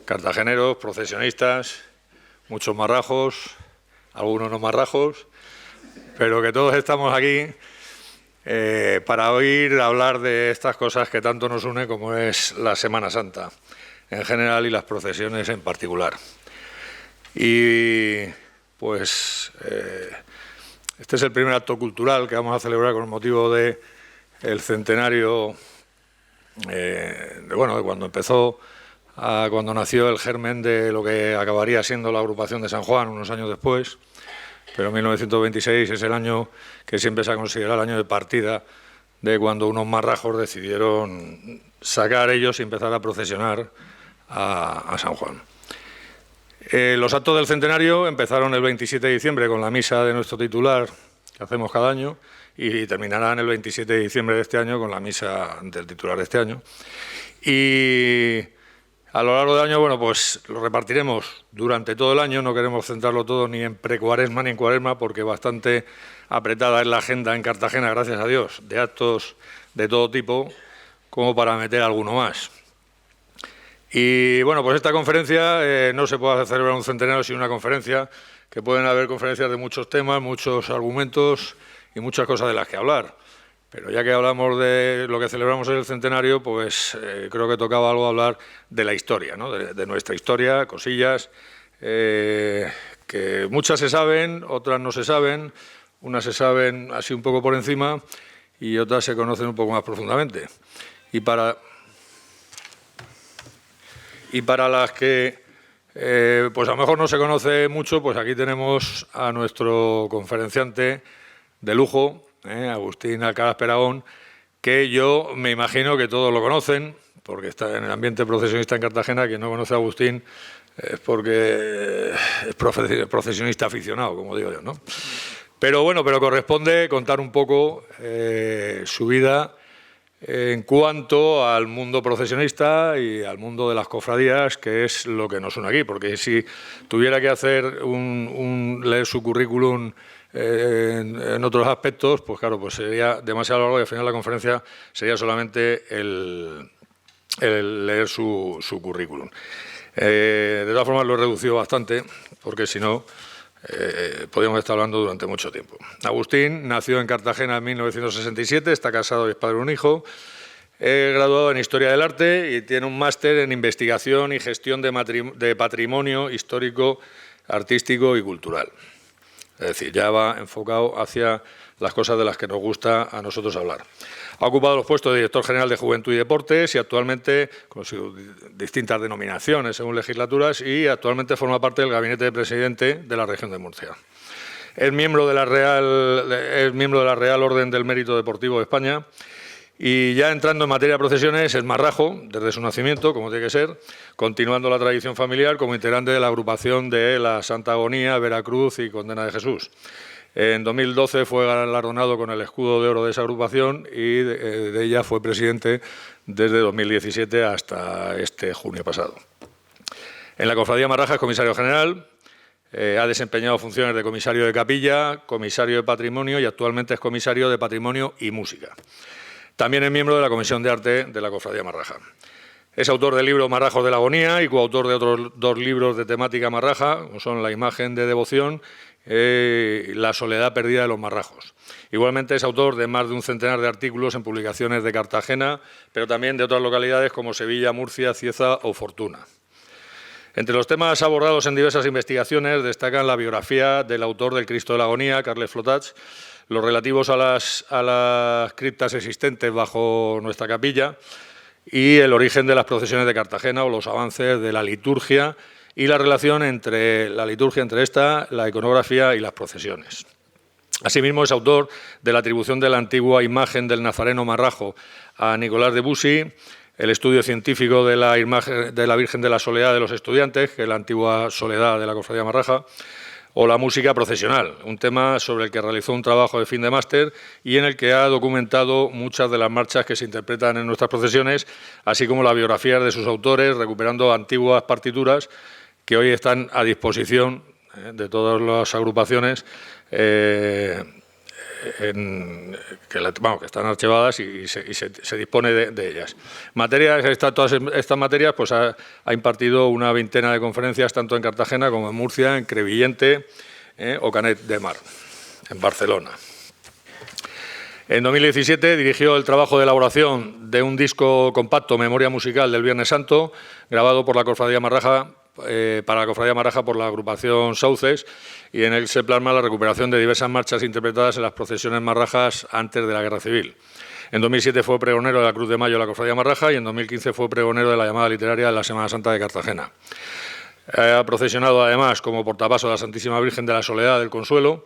Cartageneros, procesionistas, muchos marrajos, algunos no marrajos, pero que todos estamos aquí para oír hablar de estas cosas que tanto nos une como es la Semana Santa en general y las procesiones en particular. Y pues este es el primer acto cultural que vamos a celebrar con motivo del centenario de cuando empezó, cuando nació el germen de lo que acabaría siendo la agrupación de San Juan unos años después, pero 1926 es el año que siempre se ha considerado el año de partida de cuando unos marrajos decidieron sacar ellos y empezar a procesionar a San Juan. Los actos del centenario empezaron el 27 de diciembre con la misa de nuestro titular, que hacemos cada año, y terminarán el 27 de diciembre de este año con la misa del titular de este año. Y a lo largo del año, bueno, pues lo repartiremos durante todo el año, no queremos centrarlo todo ni en precuaresma ni en cuaresma, porque bastante apretada es la agenda en Cartagena, gracias a Dios, de actos de todo tipo, como para meter alguno más. Y bueno, pues esta conferencia no se puede celebrar un centenario sin una conferencia, que pueden haber conferencias de muchos temas, muchos argumentos y muchas cosas de las que hablar. Pero ya que hablamos de lo que celebramos en el centenario, pues creo que tocaba algo hablar de la historia, ¿no? de nuestra historia, cosillas que muchas se saben, otras no se saben, unas se saben así un poco por encima y otras se conocen un poco más profundamente. Y para las que pues a lo mejor no se conoce mucho, pues aquí tenemos a nuestro conferenciante de lujo, Agustín Alcaraz Peragón, que yo me imagino que todos lo conocen, porque está en el ambiente procesionista en Cartagena. Quien no conoce a Agustín es porque es procesionista aficionado, como digo yo, ¿no? Pero bueno, corresponde contar un poco su vida en cuanto al mundo procesionista y al mundo de las cofradías, que es lo que nos une aquí, porque si tuviera que hacer leer su currículum en otros aspectos, pues claro, pues sería demasiado largo y al final de la conferencia sería solamente el leer su currículum. De todas formas lo he reducido bastante, porque si no podríamos estar hablando durante mucho tiempo. Agustín nació en Cartagena en 1967, está casado y es padre de un hijo, graduado en Historia del Arte y tiene un máster en Investigación y Gestión de Patrimonio Histórico, Artístico y Cultural. Es decir, ya va enfocado hacia las cosas de las que nos gusta a nosotros hablar. Ha ocupado los puestos de Director General de Juventud y Deportes y actualmente, con sus distintas denominaciones según legislaturas, y actualmente forma parte del Gabinete de Presidente de la Región de Murcia. Es miembro de la Real Orden del Mérito Deportivo de España y ya entrando en materia de procesiones es marrajo desde su nacimiento, como tiene que ser, continuando la tradición familiar como integrante de la agrupación de la Santa Agonía, Veracruz y Condena de Jesús. En 2012 fue galardonado con el escudo de oro de esa agrupación y de ella fue presidente desde 2017 hasta este junio pasado. En la Cofradía Marraja es comisario general, ha desempeñado funciones de comisario de capilla, comisario de patrimonio y actualmente es comisario de patrimonio y música. También es miembro de la Comisión de Arte de la Cofradía Marraja. Es autor del libro Marrajos de la Agonía y coautor de otros 2 libros de temática marraja, como son La imagen de devoción y La soledad perdida de los marrajos. Igualmente es autor de más de un centenar de artículos en publicaciones de Cartagena, pero también de otras localidades como Sevilla, Murcia, Cieza o Fortuna. Entre los temas abordados en diversas investigaciones destacan la biografía del autor del Cristo de la Agonía, Carles Flotats, los relativos a las criptas existentes bajo nuestra capilla y el origen de las procesiones de Cartagena o los avances de la liturgia y la relación entre la liturgia, entre esta, la iconografía y las procesiones. Asimismo, es autor de la atribución de la antigua imagen del Nazareno marrajo a Nicolás de Bussy, el estudio científico de la imagen de la Virgen de la Soledad de los Estudiantes, que es la antigua Soledad de la Cofradía Marraja, o la música procesional, un tema sobre el que realizó un trabajo de fin de máster y en el que ha documentado muchas de las marchas que se interpretan en nuestras procesiones, así como las biografías de sus autores, recuperando antiguas partituras que hoy están a disposición de todas las agrupaciones que están archivadas y se dispone de ellas. Todas estas materias pues ha impartido una veintena de conferencias tanto en Cartagena como en Murcia, en Crevillente o Canet de Mar, en Barcelona. En 2017 dirigió el trabajo de elaboración de un disco compacto, Memoria Musical del Viernes Santo, grabado por la Cofradía Marraja, para la Cofradía Marraja por la agrupación Sauces, y en él se plasma la recuperación de diversas marchas interpretadas en las procesiones marrajas antes de la Guerra Civil. En 2007 fue pregonero de la Cruz de Mayo de la Cofradía Marraja y en 2015 fue pregonero de la llamada literaria de la Semana Santa de Cartagena. Ha procesionado además como portapaso de la Santísima Virgen de la Soledad del Consuelo,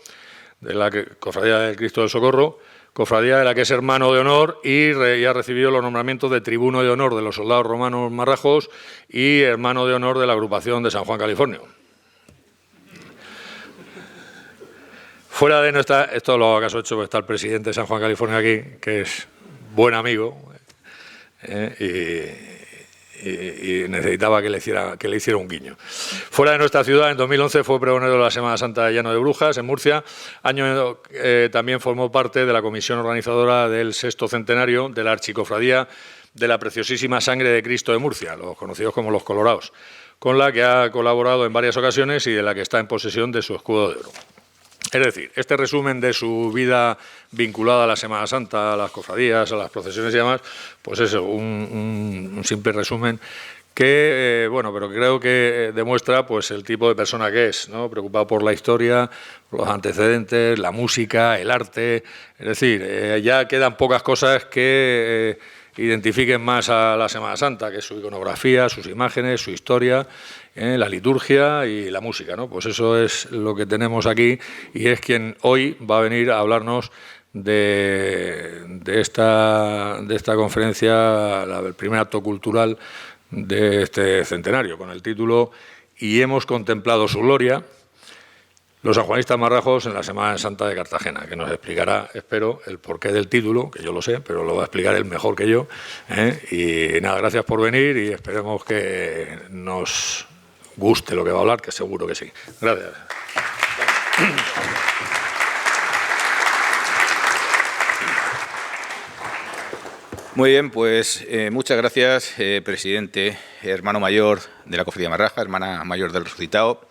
de la Cofradía del Cristo del Socorro, cofradía de la que es hermano de honor y ha recibido los nombramientos de tribuno de honor de los soldados romanos marrajos y hermano de honor de la agrupación de San Juan Californio. Fuera de nuestra... Esto lo acaso hecho porque está el presidente de San Juan Californio aquí, que es buen amigo y necesitaba que le hiciera un guiño. Fuera de nuestra ciudad, en 2011 fue pregonero de la Semana Santa de Llano de Brujas, en Murcia. También formó parte de la comisión organizadora del 6º centenario de la Archicofradía de la Preciosísima Sangre de Cristo de Murcia, los conocidos como los Colorados, con la que ha colaborado en varias ocasiones y de la que está en posesión de su escudo de oro. Es decir, este resumen de su vida vinculada a la Semana Santa, a las cofradías, a las procesiones y demás, pues es un simple resumen que, pero creo que demuestra pues el tipo de persona que es, ¿no? Preocupado por la historia, por los antecedentes, la música, el arte. Es decir, ya quedan pocas cosas que identifiquen más a la Semana Santa, que es su iconografía, sus imágenes, su historia, la liturgia y la música, ¿no? Pues eso es lo que tenemos aquí y es quien hoy va a venir a hablarnos de esta conferencia, el primer acto cultural de este centenario, con el título "Y hemos contemplado su gloria, los sanjuanistas marrajos en la Semana Santa de Cartagena", que nos explicará, espero, el porqué del título, que yo lo sé, pero lo va a explicar él mejor que yo. Y nada, gracias por venir y esperemos que nos guste lo que va a hablar, que seguro que sí. Gracias. Muy bien, pues muchas gracias, presidente, hermano mayor de la Cofradía Marraja, hermana mayor del Resucitado,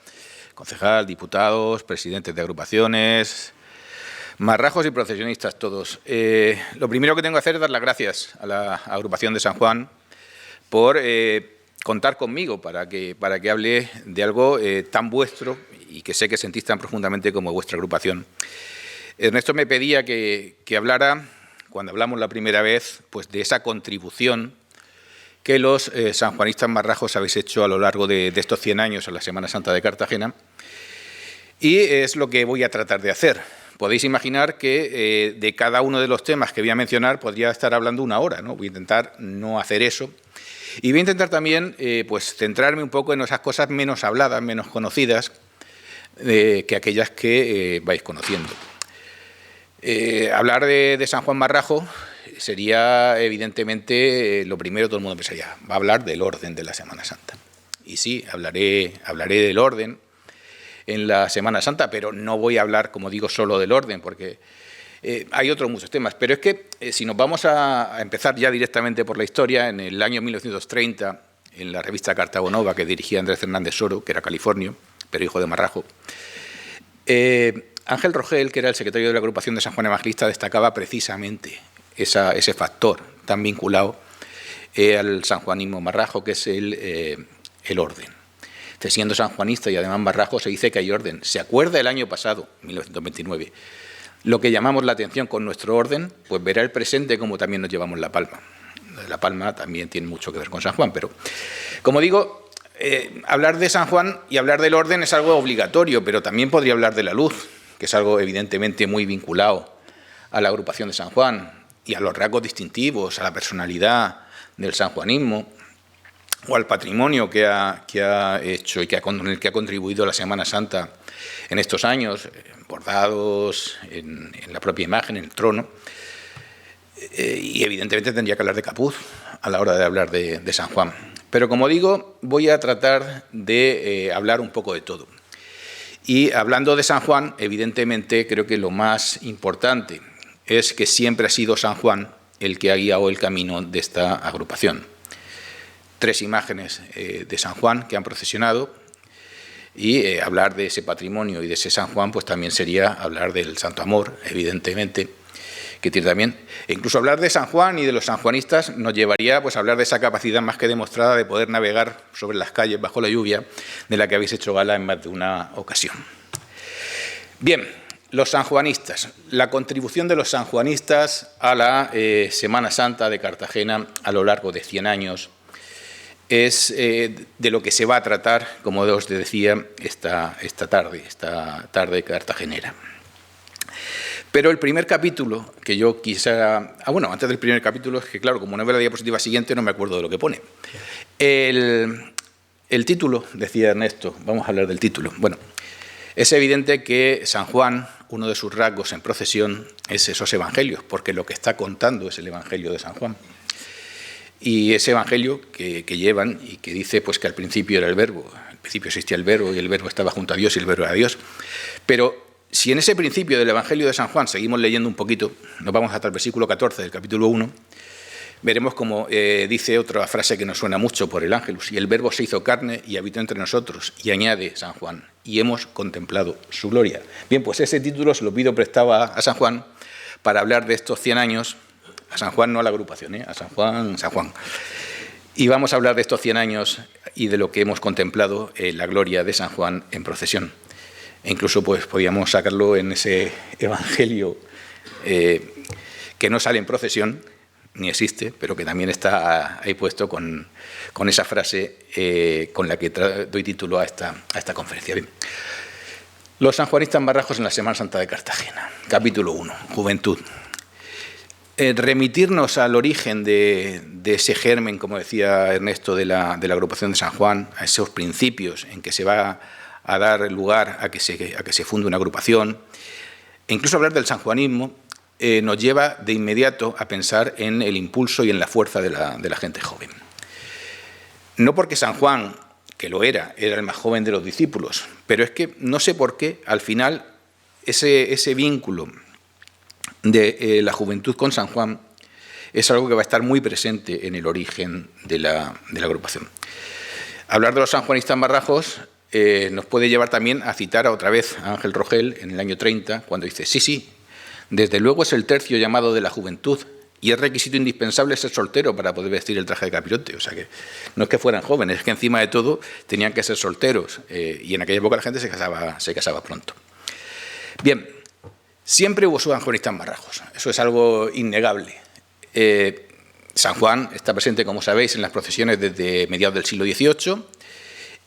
concejal, diputados, presidentes de agrupaciones, marrajos y procesionistas todos. Lo primero que tengo que hacer es dar las gracias a la agrupación de San Juan por contar conmigo para que hable de algo tan vuestro y que sé que sentís tan profundamente como vuestra agrupación. Ernesto me pedía que hablara, cuando hablamos la primera vez, pues de esa contribución que los sanjuanistas marrajos habéis hecho a lo largo de estos 100 años a la Semana Santa de Cartagena, y es lo que voy a tratar de hacer. Podéis imaginar que de cada uno de los temas que voy a mencionar podría estar hablando una hora, ¿no? Voy a intentar no hacer eso. Y voy a intentar también pues centrarme un poco en esas cosas menos habladas, menos conocidas, que aquellas que vais conociendo. Hablar de San Juan Marrajo sería, evidentemente, lo primero todo el mundo pensaría, va a hablar del orden de la Semana Santa. Y sí, hablaré del orden en la Semana Santa, pero no voy a hablar, como digo, solo del orden, porque hay otros muchos temas. Pero es que si nos vamos a empezar ya directamente por la historia, en el año 1930, en la revista Cartago Nova, que dirigía Andrés Fernández Soro, que era californio, pero hijo de Marrajo, Ángel Rogel, que era el secretario de la agrupación de San Juan Evangelista, destacaba precisamente ese factor tan vinculado al sanjuanismo marrajo, que es el orden. Entonces, siendo sanjuanista y además marrajo, se dice que hay orden. ¿Se acuerda el año pasado, 1929? Lo que llamamos la atención con nuestro orden, pues verá el presente como también nos llevamos la palma. La palma también tiene mucho que ver con San Juan, pero, como digo, hablar de San Juan y hablar del orden es algo obligatorio, pero también podría hablar de la luz, que es algo evidentemente muy vinculado a la agrupación de San Juan y a los rasgos distintivos, a la personalidad del sanjuanismo. o al patrimonio que ha hecho y con el que ha contribuido la Semana Santa en estos años, bordados en la propia imagen, en el trono. Y evidentemente tendría que hablar de capuz a la hora de hablar de San Juan. Pero como digo, voy a tratar de hablar un poco de todo. Y hablando de San Juan, evidentemente creo que lo más importante es que siempre ha sido San Juan el que ha guiado el camino de esta agrupación. 3 imágenes de San Juan que han procesionado, y hablar de ese patrimonio y de ese San Juan pues también sería hablar del Santo Amor, evidentemente, que tiene también. E incluso hablar de San Juan y de los sanjuanistas nos llevaría pues a hablar de esa capacidad más que demostrada de poder navegar sobre las calles bajo la lluvia, de la que habéis hecho gala en más de una ocasión. Bien, los sanjuanistas. La contribución de los sanjuanistas a la Semana Santa de Cartagena a lo largo de 100 años es de lo que se va a tratar, como os decía, esta tarde cartagenera. Pero el primer capítulo que yo quisiera... bueno, antes del primer capítulo, es que claro, como no veo la diapositiva siguiente, no me acuerdo de lo que pone. El título, decía Ernesto, vamos a hablar del título. Bueno, es evidente que San Juan, uno de sus rasgos en procesión, es esos evangelios, porque lo que está contando es el evangelio de San Juan. Y ese evangelio que llevan y que dice pues que al principio era el verbo, al principio existía el verbo y el verbo estaba junto a Dios y el verbo era Dios. Pero si en ese principio del evangelio de San Juan seguimos leyendo un poquito, nos vamos hasta el versículo 14 del capítulo 1, veremos como dice otra frase que nos suena mucho por el Ángelus: y el verbo se hizo carne y habitó entre nosotros, y añade San Juan, y hemos contemplado su gloria. Bien, pues ese título se lo pido prestado a San Juan para hablar de estos 100 años. A San Juan, no a la agrupación, a San Juan, San Juan. Y vamos a hablar de estos 100 años y de lo que hemos contemplado, la gloria de San Juan en procesión. E incluso pues podíamos sacarlo en ese evangelio que no sale en procesión, ni existe, pero que también está ahí puesto con esa frase con la que doy título a esta conferencia. Bien. Los sanjuanistas marrajos en la Semana Santa de Cartagena. Capítulo 1, Juventud. Remitirnos al origen de ese germen, como decía Ernesto, de la agrupación de San Juan, a esos principios en que se va a dar lugar a que se funde una agrupación, e incluso hablar del sanjuanismo, nos lleva de inmediato a pensar en el impulso y en la fuerza de la gente joven. No porque San Juan, que lo era el más joven de los discípulos, pero es que no sé por qué, al final, ese vínculo de la juventud con San Juan es algo que va a estar muy presente en el origen de la agrupación. Hablar de los sanjuanistas marrajos nos puede llevar también a citar otra vez a Ángel Rogel en el año 30, cuando dice: sí, desde luego es el tercio llamado de la juventud y es requisito indispensable ser soltero para poder vestir el traje de capirote. O sea que no es que fueran jóvenes, es que encima de todo tenían que ser solteros, y en aquella época la gente se casaba pronto. Bien. Siempre hubo sanjuanistas marrajos, eso es algo innegable. San Juan está presente, como sabéis, en las procesiones desde mediados del siglo XVIII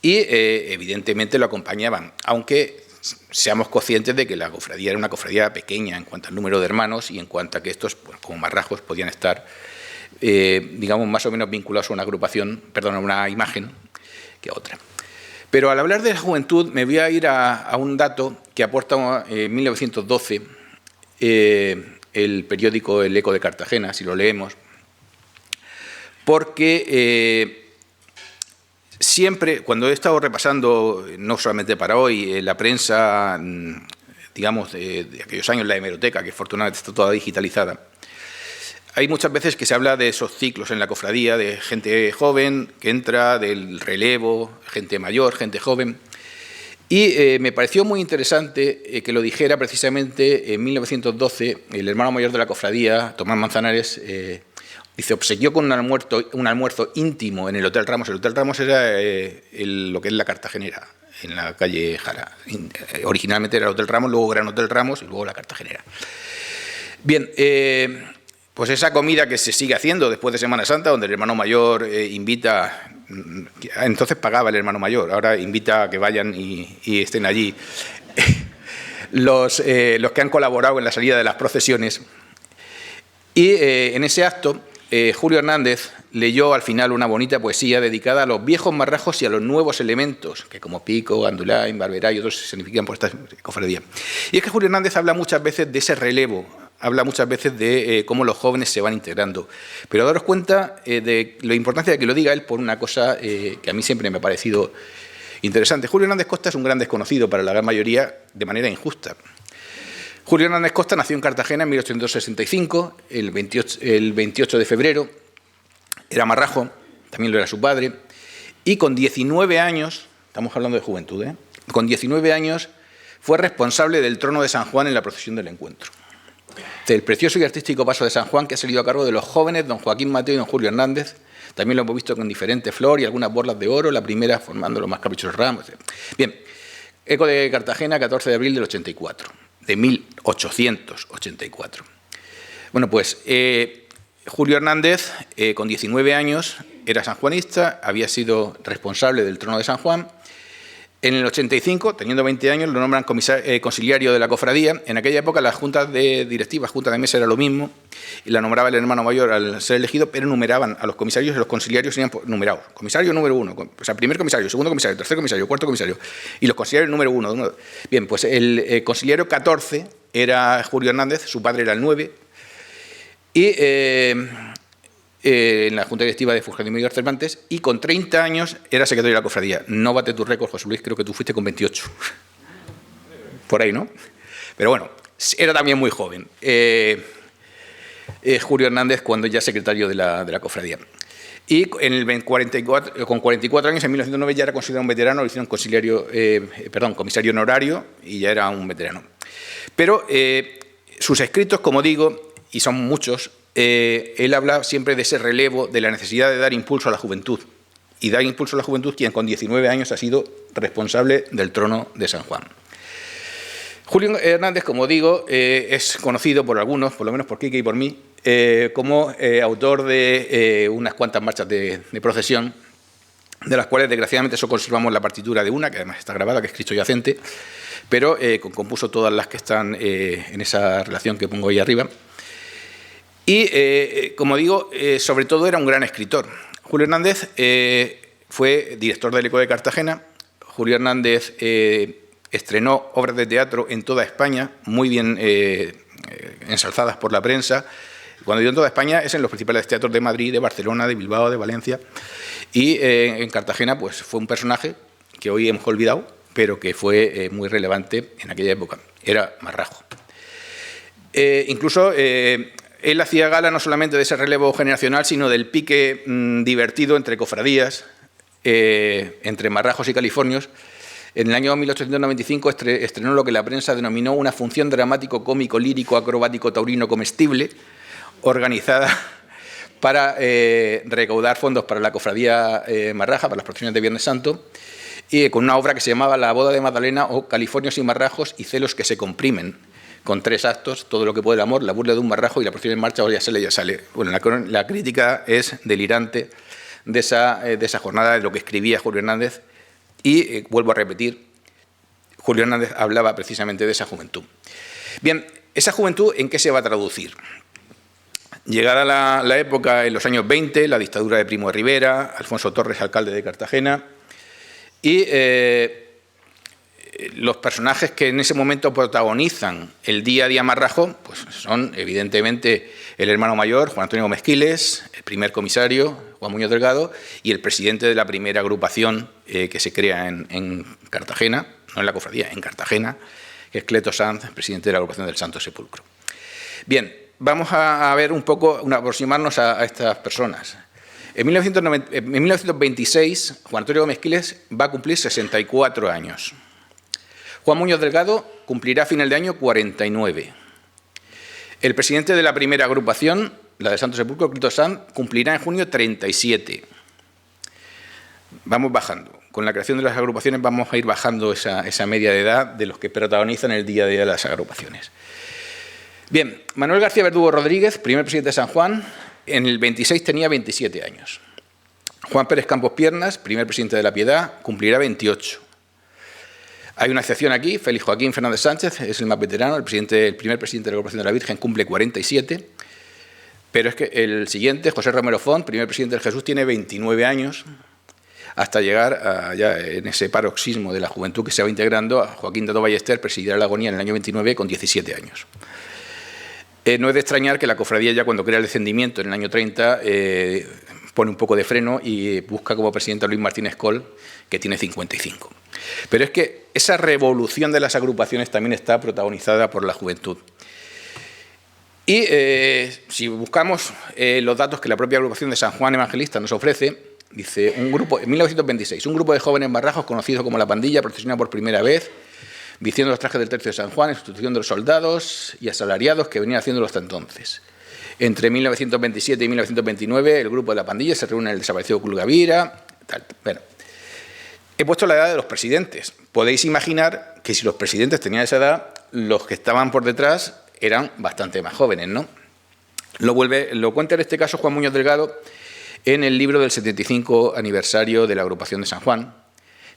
y evidentemente lo acompañaban, aunque seamos conscientes de que la cofradía era una cofradía pequeña en cuanto al número de hermanos y en cuanto a que estos, pues, como marrajos, podían estar, digamos, más o menos vinculados a una agrupación, perdón, a una imagen que a otra. Pero al hablar de la juventud me voy a ir a un dato que aporta en 1912 el periódico El Eco de Cartagena, si lo leemos, porque siempre, cuando he estado repasando, no solamente para hoy, la prensa, digamos, de aquellos años, la hemeroteca, que afortunadamente está toda digitalizada, hay muchas veces que se habla de esos ciclos en la cofradía, de gente joven que entra, del relevo, gente mayor, gente joven. Y me pareció muy interesante que lo dijera precisamente en 1912 el hermano mayor de la cofradía, Tomás Manzanares, dice: obsequió con un almuerzo íntimo en el Hotel Ramos. El Hotel Ramos era lo que es la Cartagenera, en la calle Jara. Originalmente era el Hotel Ramos, luego Gran Hotel Ramos y luego la Cartagenera. Bien, pues esa comida que se sigue haciendo después de Semana Santa, donde el hermano mayor invita, entonces pagaba el hermano mayor, ahora invita a que vayan y estén allí los que han colaborado en la salida de las procesiones. Y en ese acto Julio Hernández leyó al final una bonita poesía dedicada a los viejos marrajos y a los nuevos elementos, que como Pico, Gandulain, Barberá y otros se significan por esta cofradía. Y es que Julio Hernández habla muchas veces de ese relevo, habla muchas veces de cómo los jóvenes se van integrando. Pero daros cuenta de la importancia de que lo diga él por una cosa que a mí siempre me ha parecido interesante. Julio Hernández Costa es un gran desconocido para la gran mayoría de manera injusta. Julio Hernández Costa nació en Cartagena en 1865, el 28 de febrero, era marrajo, también lo era su padre, y con 19 años, estamos hablando de juventud, con 19 años fue responsable del trono de San Juan en la procesión del encuentro. Del precioso y artístico paso de San Juan que ha salido a cargo de los jóvenes don Joaquín Mateo y don Julio Hernández. También lo hemos visto con diferentes flores y algunas borlas de oro, la primera formando los más caprichosos ramos. Bien, Eco de Cartagena, 14 de abril del 84. De 1884. Bueno, pues Julio Hernández, con 19 años, era sanjuanista, había sido responsable del trono de San Juan. En el 85, teniendo 20 años, lo nombran conciliario de la cofradía. En aquella época las juntas de directivas, junta de mesa era lo mismo, y la nombraba el hermano mayor al ser elegido, pero numeraban a los comisarios y los conciliarios serían numerados. Comisario número 1, o sea, primer comisario, segundo comisario, tercer comisario, cuarto comisario, y los conciliarios número 1. Bien, pues el conciliario 14 era Julio Hernández, su padre era el 9, y en la Junta Directiva de Fulgencio Miguel Cervantes, y con 30 años era secretario de la cofradía. No bate tu récord, José Luis, creo que tú fuiste con 28. Por ahí, ¿no? Pero bueno, era también muy joven. Julio Hernández, cuando ya secretario de la cofradía. Y con 44 años, en 1909, ya era considerado un veterano, lo hicieron comisario honorario, y ya era un veterano. Pero sus escritos, como digo, y son muchos, él habla siempre de ese relevo, de la necesidad de dar impulso a la juventud. Y dar impulso a la juventud quien con 19 años ha sido responsable del trono de San Juan. Julio Hernández, como digo, es conocido por algunos, por lo menos por Quique y por mí, como autor de unas cuantas marchas de procesión, de las cuales desgraciadamente solo conservamos la partitura de una, que además está grabada, que es Cristo Yacente, pero compuso todas las que están en esa relación que pongo ahí arriba. Y, como digo, sobre todo era un gran escritor. Julio Hernández fue director del Eco de Cartagena. Julio Hernández estrenó obras de teatro en toda España, muy bien ensalzadas por la prensa. Cuando digo en toda España, es en los principales teatros de Madrid, de Barcelona, de Bilbao, de Valencia. Y en Cartagena pues, fue un personaje que hoy hemos olvidado, pero que fue muy relevante en aquella época. Era marrajo. Incluso él hacía gala no solamente de ese relevo generacional, sino del pique divertido entre cofradías, entre marrajos y californios. En el año 1895 estrenó lo que la prensa denominó una función dramático, cómico, lírico, acrobático, taurino, comestible, organizada para recaudar fondos para la cofradía marraja, para las procesiones de Viernes Santo, y con una obra que se llamaba La boda de Magdalena o Californios y marrajos y celos que se comprimen, con 3 actos, todo lo que puede el amor, la burla de un marrajo y la procesión en marcha, o ya sale, ya sale. Bueno, la crítica es delirante de esa jornada, de lo que escribía Julio Hernández, y vuelvo a repetir, Julio Hernández hablaba precisamente de esa juventud. Bien, ¿esa juventud en qué se va a traducir? Llegada la época, en los años 20, la dictadura de Primo de Rivera, Alfonso Torres, alcalde de Cartagena, y los personajes que en ese momento protagonizan el día a día marrajo pues son evidentemente el hermano mayor, Juan Antonio Gómez Quiles, el primer comisario, Juan Muñoz Delgado, y el presidente de la primera agrupación que se crea en Cartagena, no en la cofradía, en Cartagena, que es Cleto Sanz, presidente de la agrupación del Santo Sepulcro. Bien, vamos a ver un poco, aproximarnos a estas personas. En 1926, Juan Antonio Gómez Quiles va a cumplir 64 años. Juan Muñoz Delgado cumplirá a final de año 49. El presidente de la primera agrupación, la de Santo Sepulcro, Cleto Sanz, cumplirá en junio 37. Vamos bajando. Con la creación de las agrupaciones vamos a ir bajando esa media de edad de los que protagonizan el día a día de las agrupaciones. Bien, Manuel García Verdugo Rodríguez, primer presidente de San Juan, en el 26 tenía 27 años. Juan Pérez Campos Piernas, primer presidente de La Piedad, cumplirá 28. Hay una excepción aquí, Félix Joaquín Fernández Sánchez, es el más veterano, el primer presidente de la Agrupación de la Virgen, cumple 47. Pero es que el siguiente, José Romero Font, primer presidente del Jesús, tiene 29 años, hasta llegar ya en ese paroxismo de la juventud que se va integrando a Joaquín Dato Ballester, presidirá la agonía en el año 29 con 17 años. No es de extrañar que la cofradía, ya cuando crea el descendimiento en el año 30, pone un poco de freno y busca como presidente a Luis Martínez Coll, que tiene 55. Pero es que esa revolución de las agrupaciones también está protagonizada por la juventud. Y si buscamos los datos que la propia agrupación de San Juan Evangelista nos ofrece, dice, en 1926, un grupo de jóvenes marrajos conocidos como La Pandilla procesiona por primera vez, vistiendo los trajes del tercio de San Juan en sustitución de los soldados y asalariados que venían haciéndolo hasta entonces. Entre 1927 y 1929, el grupo de La Pandilla se reúne en el desaparecido Club Gavira. Bueno, he puesto la edad de los presidentes. Podéis imaginar que si los presidentes tenían esa edad, los que estaban por detrás eran bastante más jóvenes, ¿no? Lo cuenta en este caso Juan Muñoz Delgado en el libro del 75 aniversario de la agrupación de San Juan.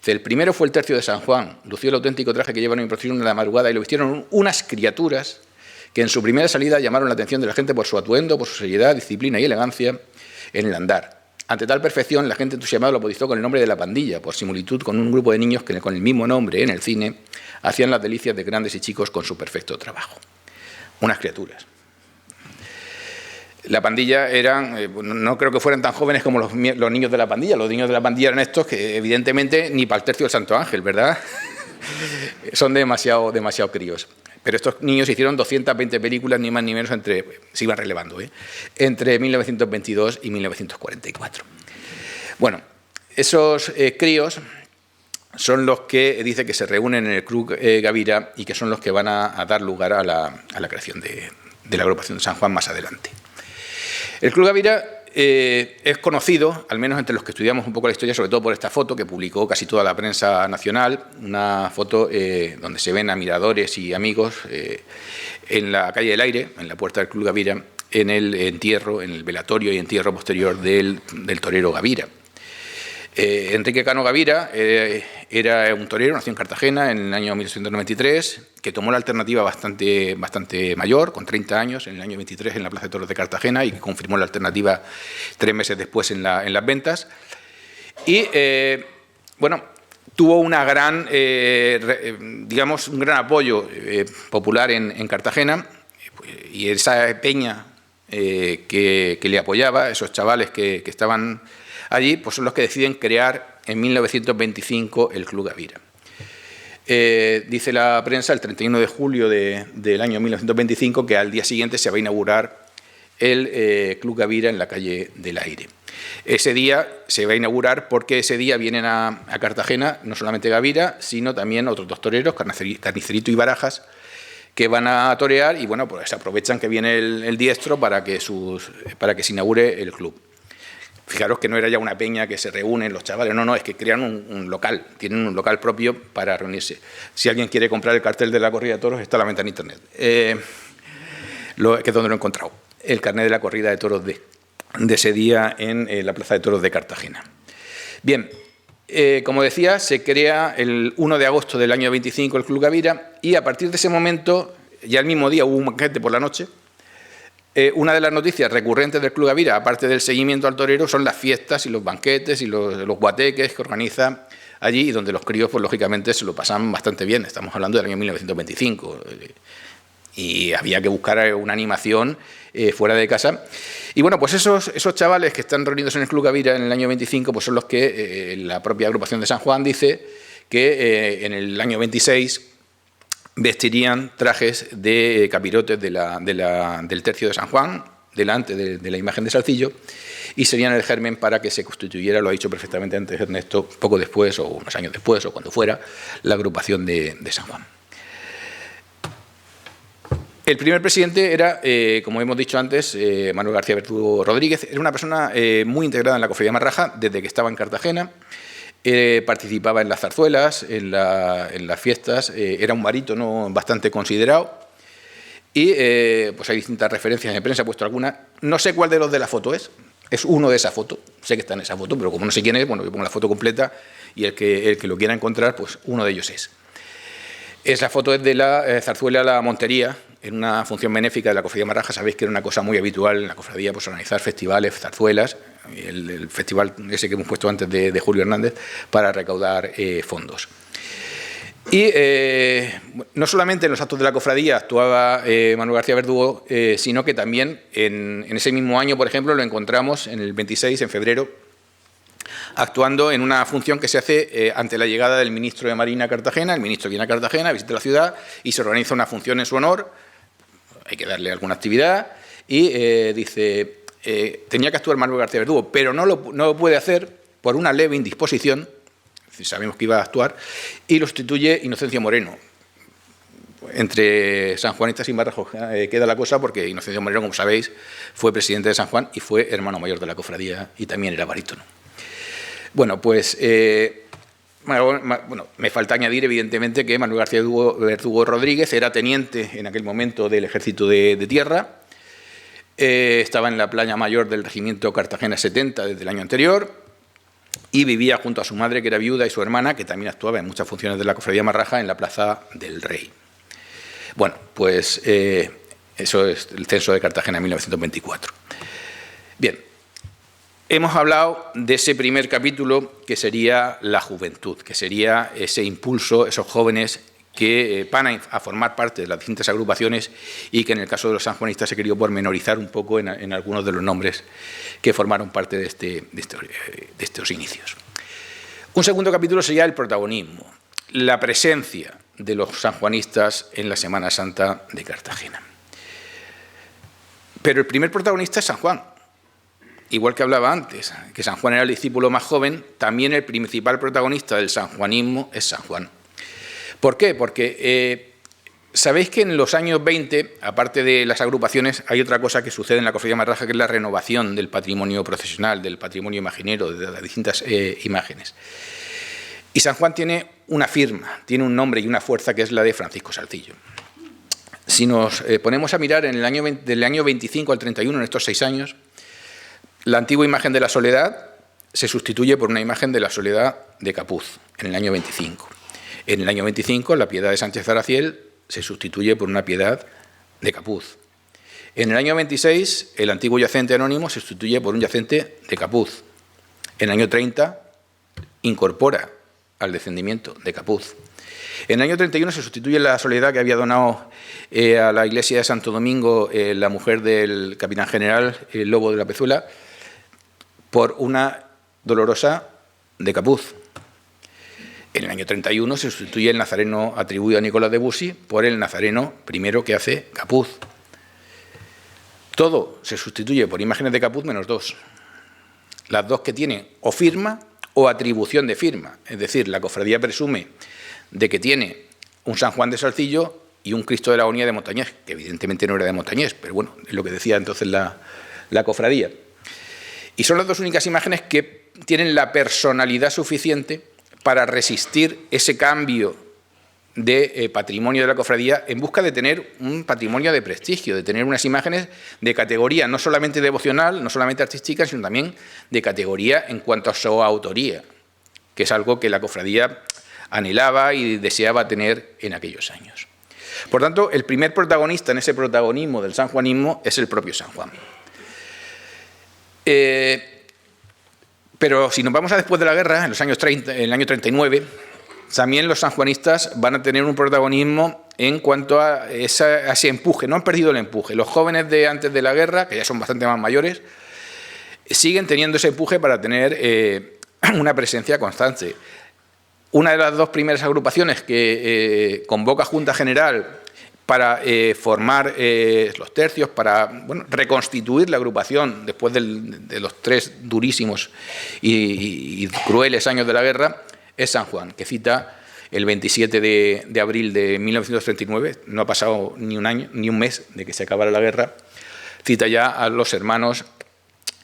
El primero fue el tercio de San Juan, lució el auténtico traje que llevan en procesión en la madrugada y lo vistieron unas criaturas que en su primera salida llamaron la atención de la gente por su atuendo, por su seriedad, disciplina y elegancia en el andar. Ante tal perfección, la gente entusiasmada lo bautizó con el nombre de La Pandilla, por similitud con un grupo de niños que con el mismo nombre en el cine hacían las delicias de grandes y chicos con su perfecto trabajo. Unas criaturas. La Pandilla eran, no creo que fueran tan jóvenes como los niños de La Pandilla. Los niños de La Pandilla eran estos que evidentemente ni para el tercio del Santo Ángel, ¿verdad? Son demasiado críos. Pero estos niños hicieron 220 películas, ni más ni menos, se iban relevando, entre 1922 y 1944. Bueno, esos críos son los que dice que se reúnen en el Club Gavira y que son los que van a dar lugar a la creación de la agrupación de San Juan más adelante. El Club Gavira es conocido, al menos entre los que estudiamos un poco la historia, sobre todo por esta foto que publicó casi toda la prensa nacional, una foto donde se ven a miradores y amigos en la calle del Aire, en la puerta del Club Gavira, en el entierro, en el velatorio y entierro posterior del torero Gavira. Enrique Cano Gavira era un torero, nació en Cartagena en el año 1893, que tomó la alternativa bastante mayor, con 30 años, en el año 23 en la Plaza de Toros de Cartagena, y que confirmó la alternativa 3 meses después en las ventas. Y, bueno, tuvo una gran, digamos, un gran apoyo popular en Cartagena, y esa peña que le apoyaba, esos chavales que estaban allí, pues son los que deciden crear en 1925 el Club Gavira. Dice la prensa el 31 de julio del año 1925 que al día siguiente se va a inaugurar el Club Gavira en la calle del Aire. Ese día se va a inaugurar porque ese día vienen a Cartagena no solamente Gavira, sino también otros dos toreros, Carnicerito y Barajas, que van a torear y bueno, pues aprovechan que viene el diestro para que se inaugure el club. Fijaros que no era ya una peña que se reúnen los chavales, no, es que crean un local, tienen un local propio para reunirse. Si alguien quiere comprar el cartel de la corrida de toros, está a la venta en internet, que es donde lo he encontrado, el carnet de la corrida de toros de ese día en la Plaza de Toros de Cartagena. Bien, como decía, se crea el 1 de agosto del año 25 el Club Gavira y a partir de ese momento, ya el mismo día hubo un banquete por la noche. Una de las noticias recurrentes del Club Gavira, aparte del seguimiento al torero, son las fiestas y los banquetes y los guateques que organiza allí y donde los críos, pues lógicamente, se lo pasan bastante bien. Estamos hablando del año 1925 y había que buscar una animación fuera de casa. Y bueno, pues esos chavales que están reunidos en el Club Gavira en el año 25, pues son los que la propia agrupación de San Juan dice que en el año 26 vestirían trajes de capirotes del tercio de San Juan, delante de la imagen de Salcillo, y serían el germen para que se constituyera, lo ha dicho perfectamente antes Ernesto, poco después, o unos años después, o cuando fuera, la agrupación de San Juan. El primer presidente era, como hemos dicho antes, Manuel García Verdugo Rodríguez. Era una persona muy integrada en la cofradía Marraja desde que estaba en Cartagena. Participaba en las zarzuelas, en las fiestas, era un barítono bastante considerado y pues hay distintas referencias en prensa, he puesto algunas, no sé cuál de los de la foto es uno de esa foto, sé que está en esa foto, pero como no sé quién es, bueno, yo pongo la foto completa y el que lo quiera encontrar, pues uno de ellos es. Esa foto es de la zarzuela La Montería, en una función benéfica de la Cofradía Marraja. Sabéis que era una cosa muy habitual en la cofradía, pues organizar festivales, zarzuelas, el festival ese que hemos puesto antes de Julio Hernández, para recaudar fondos. Y no solamente en los actos de la cofradía actuaba Manuel García Verdugo, sino que también en ese mismo año, por ejemplo, lo encontramos en el 26, en febrero, actuando en una función que se hace ante la llegada del ministro de Marina a Cartagena. El ministro viene a Cartagena, visita la ciudad y se organiza una función en su honor. Hay que darle alguna actividad y dice, tenía que actuar Manuel García Verdugo, pero no lo puede hacer por una leve indisposición. Sabemos que iba a actuar, y lo sustituye Inocencio Moreno. Entre sanjuanistas y marrajos queda la cosa, porque Inocencio Moreno, como sabéis, fue presidente de San Juan y fue hermano mayor de la cofradía y también era barítono. Bueno, pues me falta añadir, evidentemente, que Manuel García Verdugo Rodríguez era teniente en aquel momento del Ejército de Tierra, estaba en la playa mayor del Regimiento Cartagena 70 desde el año anterior, y vivía junto a su madre, que era viuda, y su hermana, que también actuaba en muchas funciones de la Cofradía Marraja en la Plaza del Rey. Bueno, pues eso es el censo de Cartagena en 1924. Bien, hemos hablado de ese primer capítulo, que sería la juventud, que sería ese impulso, esos jóvenes que van a formar parte de las distintas agrupaciones, y que en el caso de los sanjuanistas he querido pormenorizar un poco en algunos de los nombres que formaron parte de estos inicios. Un segundo capítulo sería el protagonismo, la presencia de los sanjuanistas en la Semana Santa de Cartagena. Pero el primer protagonista es San Juan. Igual que hablaba antes, que San Juan era el discípulo más joven, también el principal protagonista del sanjuanismo es San Juan. ¿Por qué? Porque sabéis que en los años 20, aparte de las agrupaciones, hay otra cosa que sucede en la Cofradía Marraja, que es la renovación del patrimonio procesional, del patrimonio imaginero, de las distintas imágenes. Y San Juan tiene una firma, tiene un nombre y una fuerza, que es la de Francisco Salcillo. Si nos ponemos a mirar del año 25 al 31, en estos 6 años, la antigua imagen de la Soledad se sustituye por una imagen de la Soledad de Capuz, en el año 25. En el año 25, la Piedad de Sánchez Araciel se sustituye por una Piedad de Capuz. En el año 26, el antiguo yacente anónimo se sustituye por un yacente de Capuz. En el año 30, incorpora al descendimiento de Capuz. En el año 31 se sustituye la Soledad que había donado a la iglesia de Santo Domingo la mujer del capitán general, el Lobo de la Pezuela, por una Dolorosa de Capuz. En el año 31 se sustituye el nazareno atribuido a Nicolás de Bussy por el nazareno primero que hace Capuz. Todo se sustituye por imágenes de Capuz menos 2. Las 2 que tienen o firma o atribución de firma. Es decir, la cofradía presume de que tiene un San Juan de Salcillo y un Cristo de la Agonía de Montañés, que evidentemente no era de Montañés, pero bueno, es lo que decía entonces la cofradía. Y son las 2 únicas imágenes que tienen la personalidad suficiente para resistir ese cambio de patrimonio de la cofradía en busca de tener un patrimonio de prestigio, de tener unas imágenes de categoría no solamente devocional, no solamente artística, sino también de categoría en cuanto a su autoría, que es algo que la cofradía anhelaba y deseaba tener en aquellos años. Por tanto, el primer protagonista en ese protagonismo del sanjuanismo es el propio San Juan. Pero si nos vamos a después de la guerra, en los años 30, en el año 39, también los sanjuanistas van a tener un protagonismo en cuanto a ese empuje. No han perdido el empuje. Los jóvenes de antes de la guerra, que ya son bastante más mayores, siguen teniendo ese empuje para tener una presencia constante. Una de las 2 primeras agrupaciones que convoca Junta General para formar los tercios, para reconstituir la agrupación después de los 3 durísimos y crueles años de la guerra, es San Juan, que cita el 27 de abril de 1939, no ha pasado ni un año, ni un mes de que se acabara la guerra, cita ya a los hermanos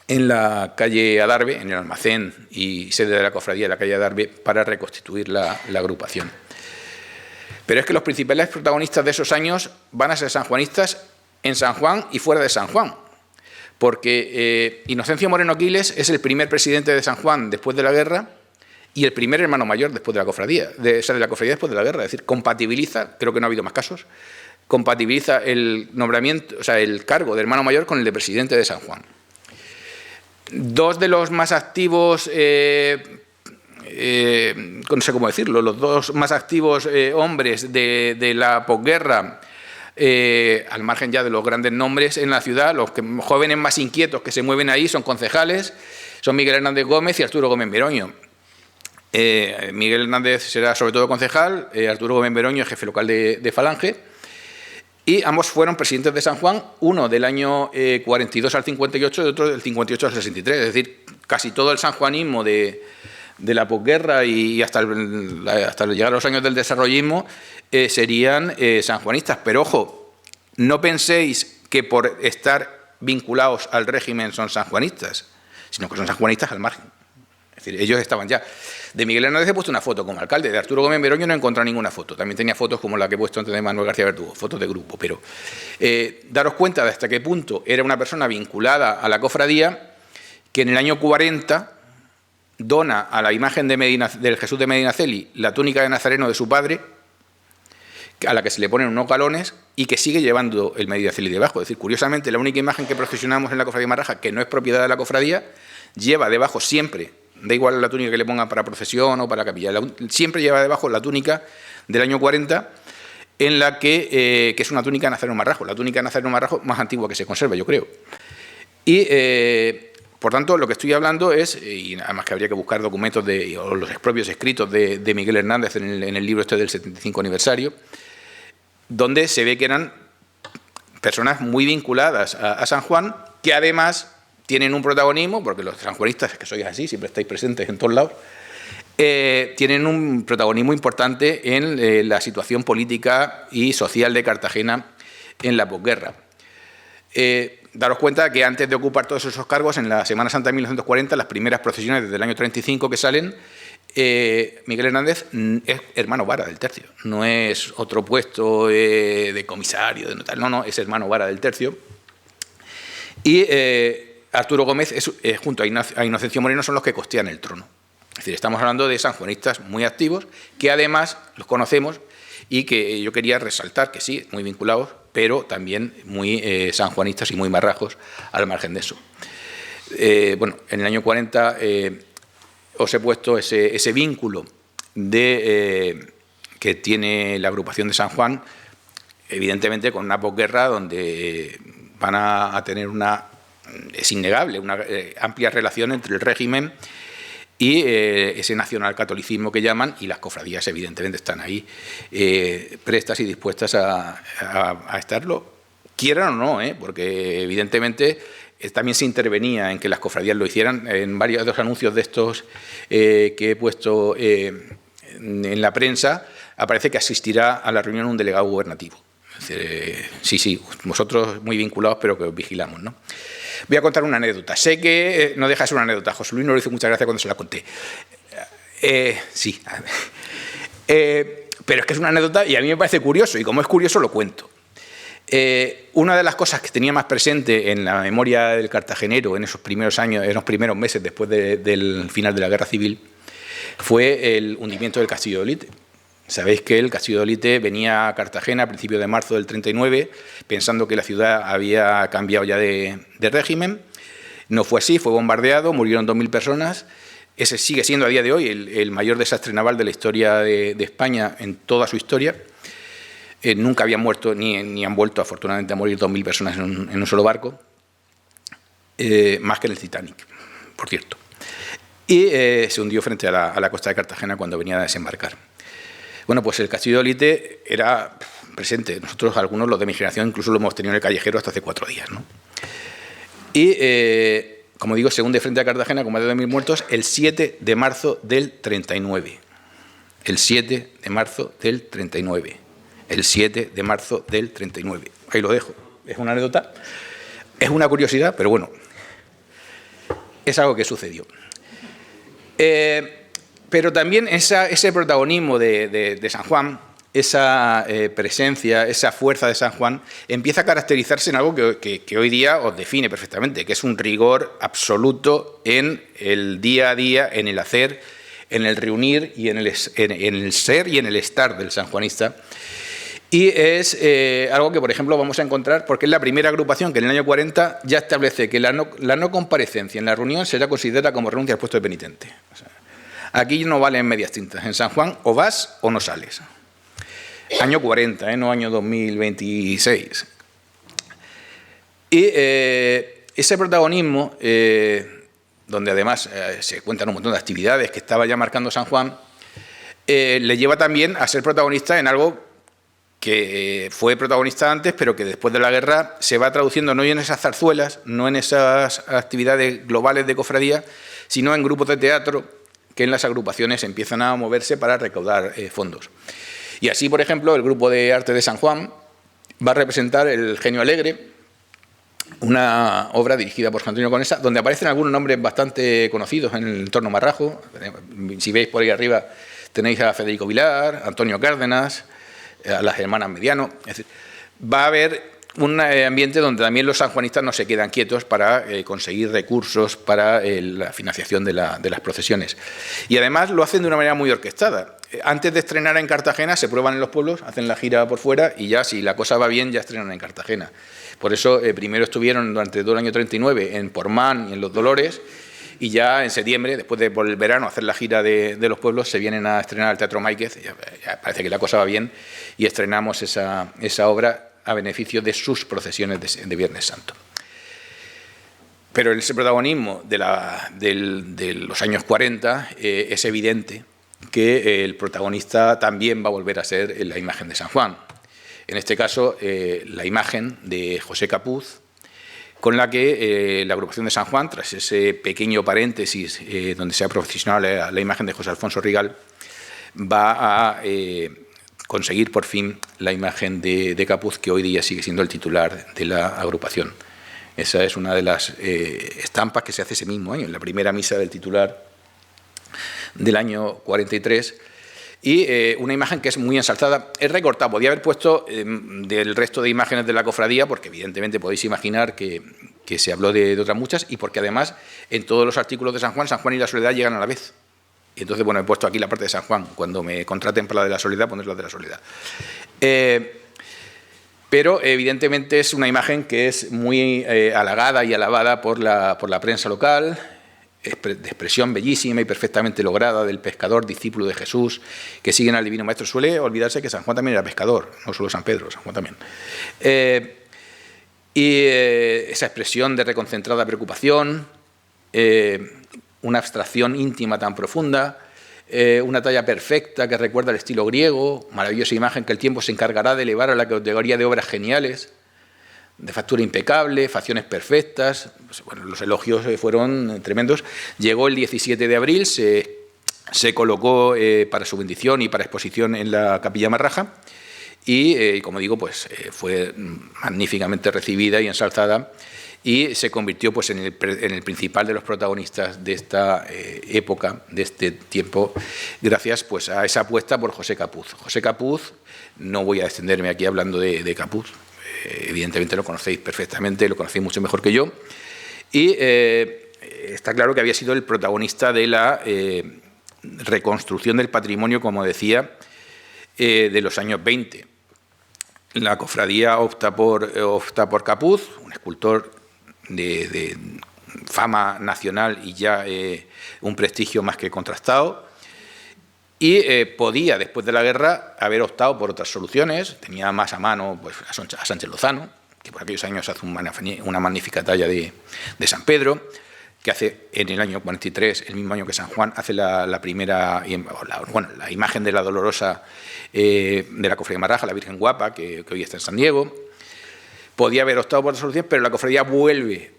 en la calle Adarve, en el almacén y sede de la cofradía de la calle Adarve, para reconstituir la agrupación. Pero es que los principales protagonistas de esos años van a ser sanjuanistas en San Juan y fuera de San Juan, porque Inocencio Moreno Quiles es el primer presidente de San Juan después de la guerra y el primer hermano mayor después de la cofradía, de la cofradía después de la guerra, es decir, compatibiliza, creo que no ha habido más casos, compatibiliza el nombramiento, o sea, el cargo de hermano mayor con el de presidente de San Juan. Dos de los más activos, no sé cómo decirlo, los dos más activos hombres de la posguerra, al margen ya de los grandes nombres en la ciudad, los jóvenes más inquietos que se mueven ahí son concejales, son Miguel Hernández Gómez y Arturo Gómez Meroño. Miguel Hernández será sobre todo concejal, Arturo Gómez Meroño jefe local de Falange, y ambos fueron presidentes de San Juan, uno del año 42 al 58 y otro del 58 al 63, es decir, casi todo el sanjuanismo de la posguerra y hasta llegar a los años del desarrollismo serían sanjuanistas. Pero ojo, no penséis que por estar vinculados al régimen son sanjuanistas, sino que son sanjuanistas al margen. Es decir, ellos estaban ya. De Miguel Hernández he puesto una foto como alcalde, de Arturo Gómez Meroño no he encontrado ninguna foto. También tenía fotos como la que he puesto antes de Manuel García Verdugo, fotos de grupo. Pero daros cuenta de hasta qué punto era una persona vinculada a la cofradía, que en el año 40 dona a la imagen del Jesús de Medinaceli la túnica de nazareno de su padre, a la que se le ponen unos galones y que sigue llevando el Medinaceli debajo. Es decir, curiosamente, la única imagen que procesionamos en la cofradía Marraja, que no es propiedad de la cofradía, lleva debajo siempre, da igual la túnica que le pongan para procesión o para capilla, siempre lleva debajo la túnica del año 40, en la que es una túnica de Nazareno Marrajo, la túnica de Nazareno Marrajo más antigua que se conserva, yo creo. Y, por tanto, lo que estoy hablando es, y además que habría que buscar documentos o los propios escritos de Miguel Hernández en el libro este del 75 aniversario, donde se ve que eran personas muy vinculadas a San Juan, que además tienen un protagonismo, porque los sanjuanistas, que sois así, siempre estáis presentes en todos lados, tienen un protagonismo importante en la situación política y social de Cartagena en la posguerra. Daros cuenta que antes de ocupar todos esos cargos, en la Semana Santa de 1940, las primeras procesiones desde el año 35 que salen, Miguel Hernández es hermano vara del tercio, no es otro puesto de comisario, de notario, no, es hermano vara del tercio. Y Arturo Gómez, junto a Inocencio Moreno, son los que costean el trono. Es decir, estamos hablando de sanjuanistas muy activos, que además los conocemos y que yo quería resaltar que sí, muy vinculados, pero también muy sanjuanistas y muy marrajos al margen de eso. Bueno, en el año 40 os he puesto ese vínculo que tiene la agrupación de San Juan, evidentemente con una posguerra donde van a tener es innegable, una amplia relación entre el régimen y ese nacionalcatolicismo que llaman, y las cofradías evidentemente están ahí prestas y dispuestas a estarlo, quieran o no, porque evidentemente también se intervenía en que las cofradías lo hicieran. En varios de los anuncios de estos que he puesto en la prensa aparece que asistirá a la reunión un delegado gubernativo. Es decir, sí, vosotros muy vinculados, pero que os vigilamos, ¿no? Voy a contar una anécdota. Sé que no deja de ser una anécdota. José Luis nos lo hizo muchas gracias cuando se la conté. Sí. Pero es que es una anécdota y a mí me parece curioso, y como es curioso lo cuento. Una de las cosas que tenía más presente en la memoria del cartagenero en esos primeros años, en los primeros meses después del final de la Guerra Civil, fue el hundimiento del Castillo de Olite. Sabéis que el Castillo de Olite venía a Cartagena a principios de marzo del 39, pensando que la ciudad había cambiado ya de régimen. No fue así, fue bombardeado, murieron 2.000 personas. Ese sigue siendo a día de hoy el mayor desastre naval de la historia de España en toda su historia. Nunca habían muerto, ni han vuelto afortunadamente a morir 2.000 personas en un solo barco, más que en el Titanic, por cierto. Y se hundió frente a la costa de Cartagena cuando venía a desembarcar. Bueno, pues el Castillo de Olite era presente. Nosotros, algunos, los de mi generación, incluso lo hemos tenido en el callejero hasta hace 4 días, ¿no? Y, como digo, se hunde frente a Cartagena con más de 2.000 muertos el 7 de marzo del 39. El 7 de marzo del 39. El 7 de marzo del 39. Ahí lo dejo. Es una anécdota, es una curiosidad, pero bueno, es algo que sucedió. Pero también ese protagonismo de San Juan, esa presencia, esa fuerza de San Juan, empieza a caracterizarse en algo que hoy día os define perfectamente, que es un rigor absoluto en el día a día, en el hacer, en el reunir y en el ser y en el estar del sanjuanista. Y es algo que, por ejemplo, vamos a encontrar, porque es la primera agrupación que en el año 40 ya establece que la no comparecencia en la reunión será considerada como renuncia al puesto de penitente. O sea, aquí no valen medias tintas. En San Juan o vas o no sales. Año 40, no año 2026. Y ese protagonismo, donde además se cuentan un montón de actividades que estaba ya marcando San Juan, le lleva también a ser protagonista en algo que fue protagonista antes, pero que después de la guerra se va traduciendo no en esas zarzuelas, no en esas actividades globales de cofradía, sino en grupos de teatro que en las agrupaciones empiezan a moverse para recaudar fondos. Y así, por ejemplo, el grupo de arte de San Juan va a representar El Genio Alegre, una obra dirigida por Juan Antonio Conesa, donde aparecen algunos nombres bastante conocidos en el entorno marrajo. Si veis por ahí arriba tenéis a Federico Vilar, Antonio Cárdenas, a las hermanas Mediano. Es decir, va a haber un ambiente donde también los sanjuanistas no se quedan quietos para conseguir recursos para la financiación de las procesiones. Y además lo hacen de una manera muy orquestada. Antes de estrenar en Cartagena se prueban en los pueblos, hacen la gira por fuera y ya si la cosa va bien ya estrenan en Cartagena. Por eso primero estuvieron durante todo el año 39 en Portmán y en Los Dolores, y ya en septiembre, después de por el verano hacer la gira de los pueblos, se vienen a estrenar al Teatro Máiquez. Ya parece que la cosa va bien y estrenamos esa obra a beneficio de sus procesiones de Viernes Santo. Pero en ese protagonismo de los años 40 es evidente que el protagonista también va a volver a ser la imagen de San Juan. En este caso, la imagen de José Capuz, con la que la agrupación de San Juan, tras ese pequeño paréntesis donde se ha procesionado la imagen de José Alfonso Rigal, va a conseguir por fin la imagen de Capuz, que hoy día sigue siendo el titular de la agrupación. Esa es una de las estampas que se hace ese mismo año, en la primera misa del titular del año 43, y una imagen que es muy ensalzada. Es recortada, podía haber puesto del resto de imágenes de la cofradía, porque evidentemente podéis imaginar que se habló de otras muchas, y porque además en todos los artículos de San Juan y la Soledad llegan a la vez. Y entonces, bueno, he puesto aquí la parte de San Juan. Cuando me contraten para la de la Soledad, poner la de la Soledad. Pero evidentemente es una imagen que es muy halagada y alabada por la prensa local, de expresión bellísima y perfectamente lograda del pescador, discípulo de Jesús, que siguen al Divino Maestro. Suele olvidarse que San Juan también era pescador, no solo San Pedro, San Juan también. Esa expresión de reconcentrada preocupación, una abstracción íntima tan profunda, una talla perfecta que recuerda el estilo griego, maravillosa imagen que el tiempo se encargará de elevar a la categoría de obras geniales, de factura impecable, facciones perfectas. Pues, bueno, los elogios fueron tremendos. Llegó el 17 de abril, se colocó para su bendición y para exposición en la Capilla Marraja y, como digo, pues fue magníficamente recibida y ensalzada y se convirtió pues, en el principal de los protagonistas de esta época, de este tiempo, gracias pues, a esa apuesta por José Capuz. José Capuz, no voy a extenderme aquí hablando de Capuz, evidentemente lo conocéis perfectamente, lo conocéis mucho mejor que yo, y está claro que había sido el protagonista de la reconstrucción del patrimonio, como decía, de los años 20. La cofradía opta por Capuz, un escultor de fama nacional y ya un prestigio más que contrastado, y podía, después de la guerra, haber optado por otras soluciones. Tenía más a mano pues, a Sánchez Lozano, que por aquellos años hace una magnífica talla de San Pedro, que hace en el año 43, el mismo año que San Juan, hace la primera, la imagen de la Dolorosa de la Cofradía Marraja, la Virgen Guapa, que hoy está en San Diego. Podía haber optado por otra solución, pero la cofradía vuelve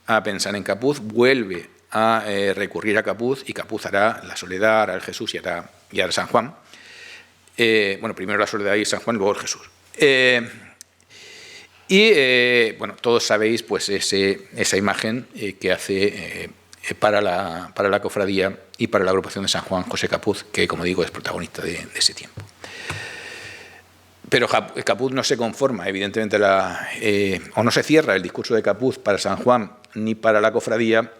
a pensar en Capuz, vuelve a recurrir a Capuz, y Capuz hará la Soledad, hará el Jesús y hará San Juan. Bueno, primero la Soledad y San Juan, luego el Jesús. Bueno, todos sabéis pues esa imagen que hace para la cofradía y para la agrupación de San Juan José Capuz, que, como digo, es protagonista de ese tiempo. Pero Capuz no se conforma, evidentemente, o no se cierra el discurso de Capuz para San Juan ni para la cofradía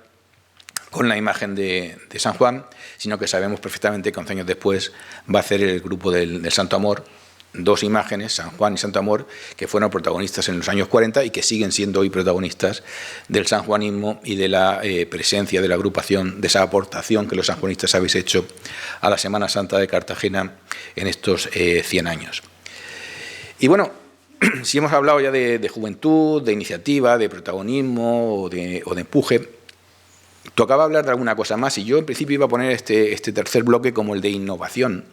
con la imagen de San Juan, sino que sabemos perfectamente que 11 años después va a hacer el grupo del Santo Amor, dos imágenes, San Juan y Santo Amor, que fueron protagonistas en los años 40 y que siguen siendo hoy protagonistas del sanjuanismo y de la presencia de la agrupación, de esa aportación que los sanjuanistas habéis hecho a la Semana Santa de Cartagena en estos 100 años. Y bueno, si hemos hablado ya de juventud, de iniciativa, de protagonismo o de empuje, tocaba hablar de alguna cosa más y yo en principio iba a poner este tercer bloque como el de innovación.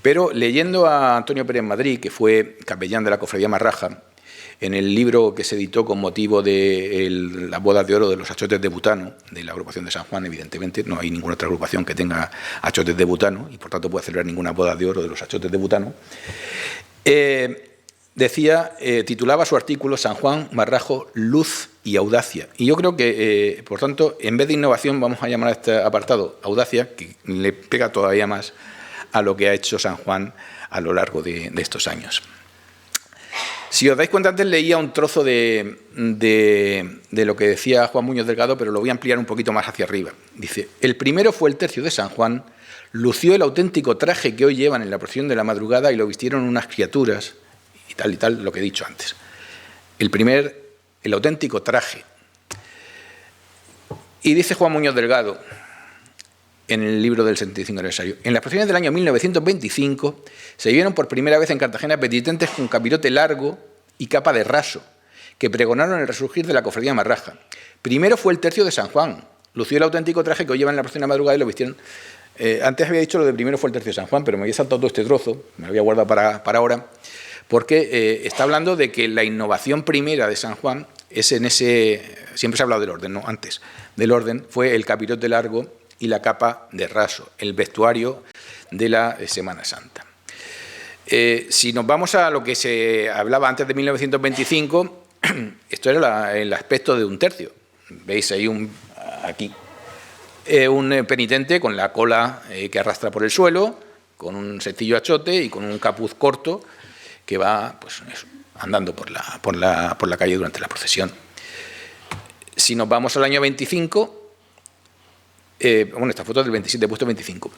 Pero leyendo a Antonio Pérez Madrid, que fue capellán de la Cofradía Marraja, en el libro que se editó con motivo de las bodas de oro de los achotes de butano, de la agrupación de San Juan, evidentemente, no hay ninguna otra agrupación que tenga achotes de butano y por tanto puede celebrar ninguna boda de oro de los achotes de butano, titulaba su artículo San Juan, Marrajo, luz y audacia. Y yo creo que, por tanto, en vez de innovación vamos a llamar a este apartado audacia, que le pega todavía más a lo que ha hecho San Juan a lo largo de estos años. Si os dais cuenta, antes leía un trozo de lo que decía Juan Muñoz Delgado, pero lo voy a ampliar un poquito más hacia arriba. Dice, el primero fue el tercio de San Juan, lució el auténtico traje que hoy llevan en la procesión de la madrugada y lo vistieron unas criaturas, y tal, lo que he dicho antes. El auténtico traje. Y dice Juan Muñoz Delgado, en el libro del 75 aniversario. En las procesiones del año 1925 se vieron por primera vez en Cartagena penitentes con capirote largo y capa de raso, que pregonaron el resurgir de la cofradía Marraja. Primero fue el tercio de San Juan, lució el auténtico traje que hoy llevan en la procesión de la madrugada y lo vistieron. Antes había dicho lo de primero fue el tercio de San Juan, pero me había saltado todo este trozo, me lo había guardado para ahora, porque está hablando de que la innovación primera de San Juan es en ese, siempre se ha hablado del orden, no antes, del orden, fue el capirote largo y la capa de raso, el vestuario de la Semana Santa. Si nos vamos a lo que se hablaba antes de 1925, esto era el aspecto de un tercio. Veis ahí aquí un penitente con la cola que arrastra por el suelo, con un sencillo achote y con un capuz corto que va pues, andando por la calle durante la procesión. Si nos vamos al año 25, esta foto es del 27, he puesto 25.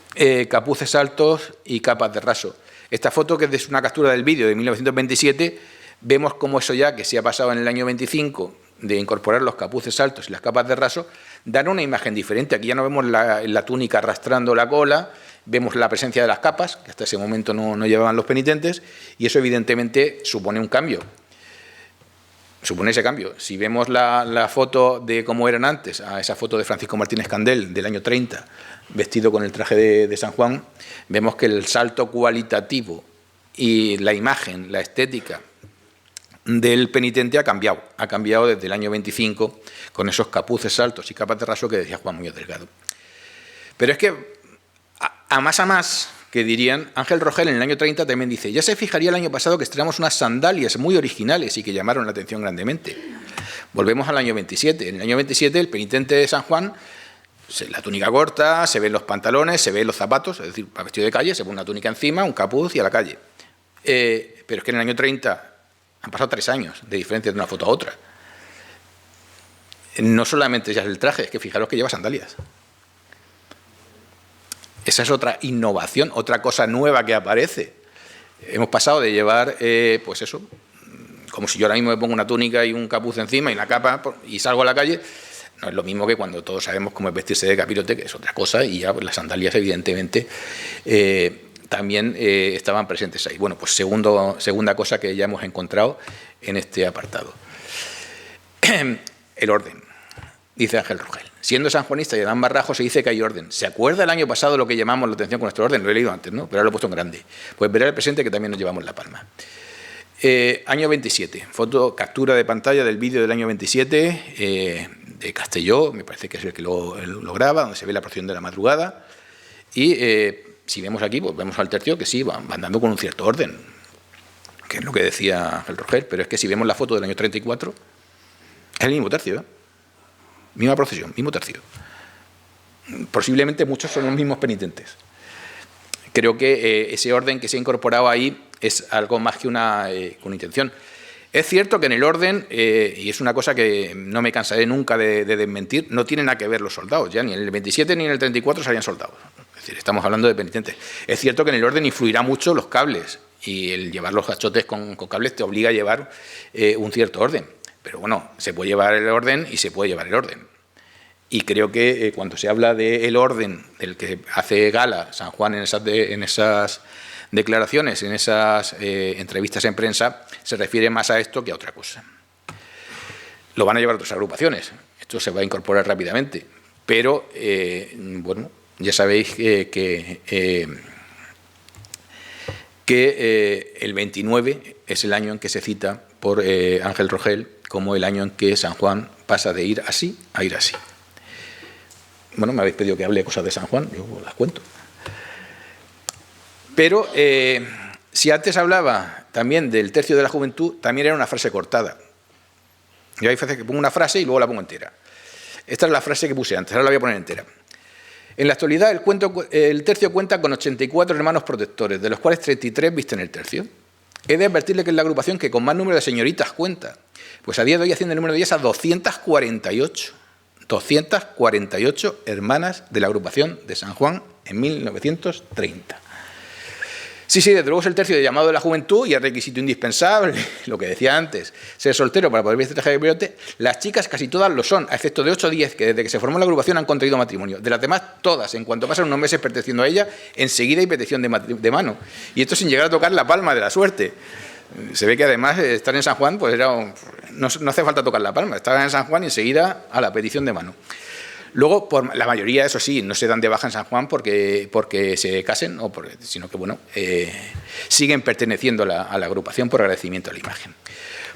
Capuces altos y capas de raso. Esta foto, que es una captura del vídeo de 1927, vemos cómo eso ya, que se ha pasado en el año 25, de incorporar los capuces altos y las capas de raso, dan una imagen diferente. Aquí ya no vemos la túnica arrastrando la cola, vemos la presencia de las capas, que hasta ese momento no llevaban los penitentes, y eso evidentemente supone un cambio. Supone ese cambio. Si vemos la foto de cómo eran antes, a esa foto de Francisco Martínez Candel del año 30, vestido con el traje de San Juan, vemos que el salto cualitativo y la imagen, la estética del penitente ha cambiado desde el año 25 con esos capuces altos y capas de raso que decía Juan Muñoz Delgado. Pero es que, a más, que dirían, Ángel Rogel en el año 30 también dice, ya se fijaría el año pasado que estrenamos unas sandalias muy originales y que llamaron la atención grandemente. Volvemos al año 27. En el año 27 el penitente de San Juan, la túnica corta, se ven los pantalones, se ven los zapatos, es decir, va vestido de calle, se pone una túnica encima, un capuz y a la calle. Pero es que en el año 30 han pasado 3 años de diferencia de una foto a otra. No solamente ya es el traje, es que fijaros que lleva sandalias. Esa es otra innovación, otra cosa nueva que aparece. Hemos pasado de llevar, pues eso, como si yo ahora mismo me pongo una túnica y un capuz encima y la capa y salgo a la calle. No es lo mismo que cuando todos sabemos cómo es vestirse de capirote, que es otra cosa, y ya pues, las sandalias evidentemente también estaban presentes ahí. Bueno, pues segunda cosa que ya hemos encontrado en este apartado. El orden, dice Ángel Rogel. Siendo sanjuanista y Adán Marrajo se dice que hay orden. ¿Se acuerda el año pasado lo que llamamos la atención con nuestro orden? Lo he leído antes, ¿no? Pero ahora lo he puesto en grande. Pues verá el presente que también nos llevamos la palma. Año 27, captura de pantalla del vídeo del año 27 de Castelló, me parece que es el que lo graba, donde se ve la procesión de la madrugada. Y si vemos aquí, pues vemos al tercio que sí, van dando con un cierto orden, que es lo que decía Ángel Rogel. Pero es que si vemos la foto del año 34, es el mismo tercio, ¿eh? Misma procesión, mismo tercio. Posiblemente muchos son los mismos penitentes. Creo que ese orden que se ha incorporado ahí es algo más que una intención. Es cierto que en el orden, y es una cosa que no me cansaré nunca de desmentir, no tienen nada que ver los soldados. Ya ni en el 27 ni en el 34 salían soldados. Es decir, estamos hablando de penitentes. Es cierto que en el orden influirá mucho los cables, y el llevar los achotes con cables te obliga a llevar un cierto orden. Pero bueno, se puede llevar el orden y se puede llevar el orden. Y creo que cuando se habla del orden del que hace gala San Juan en esas declaraciones, en esas entrevistas en prensa, se refiere más a esto que a otra cosa. Lo van a llevar otras agrupaciones, esto se va a incorporar rápidamente, pero bueno, ya sabéis que el 29 es el año en que se cita por Ángel Rogel como el año en que San Juan pasa de ir así a ir así. Bueno, me habéis pedido que hable de cosas de San Juan, yo las cuento. Pero si antes hablaba también del tercio de la juventud, también era una frase cortada. Yo hay veces que pongo una frase y luego la pongo entera. Esta es la frase que puse antes, ahora la voy a poner entera. En la actualidad el tercio cuenta con 84 hermanos protectores, de los cuales 33 visten el tercio. He de advertirle que es la agrupación que con más número de señoritas cuenta, pues a día de hoy asciende el número de ellas a 248. 248 hermanas de la agrupación de San Juan en 1930. Sí, desde luego es el tercio de llamado de la juventud y es requisito indispensable, lo que decía antes, ser soltero para poder vestir traje de peyote. Las chicas casi todas lo son, a excepto de 8 o 10 que desde que se formó la agrupación han contraído matrimonio. De las demás, todas, en cuanto pasan unos meses perteneciendo a ella, enseguida hay petición de mano. Y esto sin llegar a tocar la palma de la suerte. Se ve que además estar en San Juan, pues no hace falta tocar la palma, estaban en San Juan y enseguida a la petición de mano. Luego, por la mayoría, eso sí, no se dan de baja en San Juan porque se casen, sino que bueno, siguen perteneciendo a la agrupación por agradecimiento a la imagen.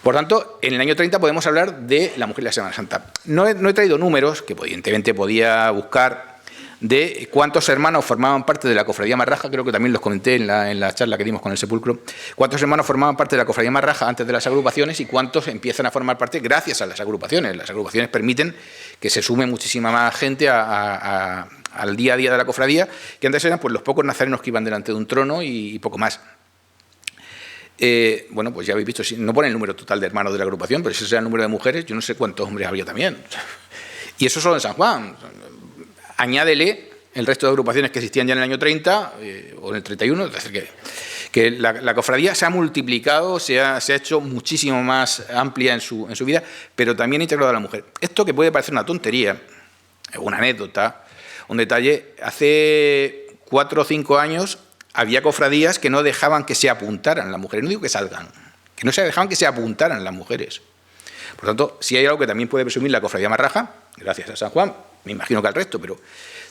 Por tanto, en el año 30 podemos hablar de la mujer de la Semana Santa. No he traído números, que evidentemente podía buscar, de cuántos hermanos formaban parte de la Cofradía Marraja, creo que también los comenté en la charla que dimos con el Sepulcro, cuántos hermanos formaban parte de la Cofradía Marraja antes de las agrupaciones y cuántos empiezan a formar parte gracias a las agrupaciones. Las agrupaciones permiten que se sume muchísima más gente al día a día de la cofradía, que antes eran pues los pocos nazarenos que iban delante de un trono y poco más. Bueno, pues ya habéis visto, no pone el número total de hermanos de la agrupación, pero si ese era el número de mujeres, yo no sé cuántos hombres habría también. Y eso solo en San Juan. Añádele el resto de agrupaciones que existían ya en el año 30 o en el 31, es decir, que la cofradía se ha multiplicado, se ha hecho muchísimo más amplia en su vida, pero también ha integrado a la mujer. Esto que puede parecer una tontería, una anécdota, un detalle, hace 4 o 5 años había cofradías que no dejaban que se apuntaran las mujeres, no digo que salgan, que no se dejaban que se apuntaran las mujeres. Por tanto, si hay algo que también puede presumir la Cofradía Marraja, gracias a San Juan, me imagino que al resto, pero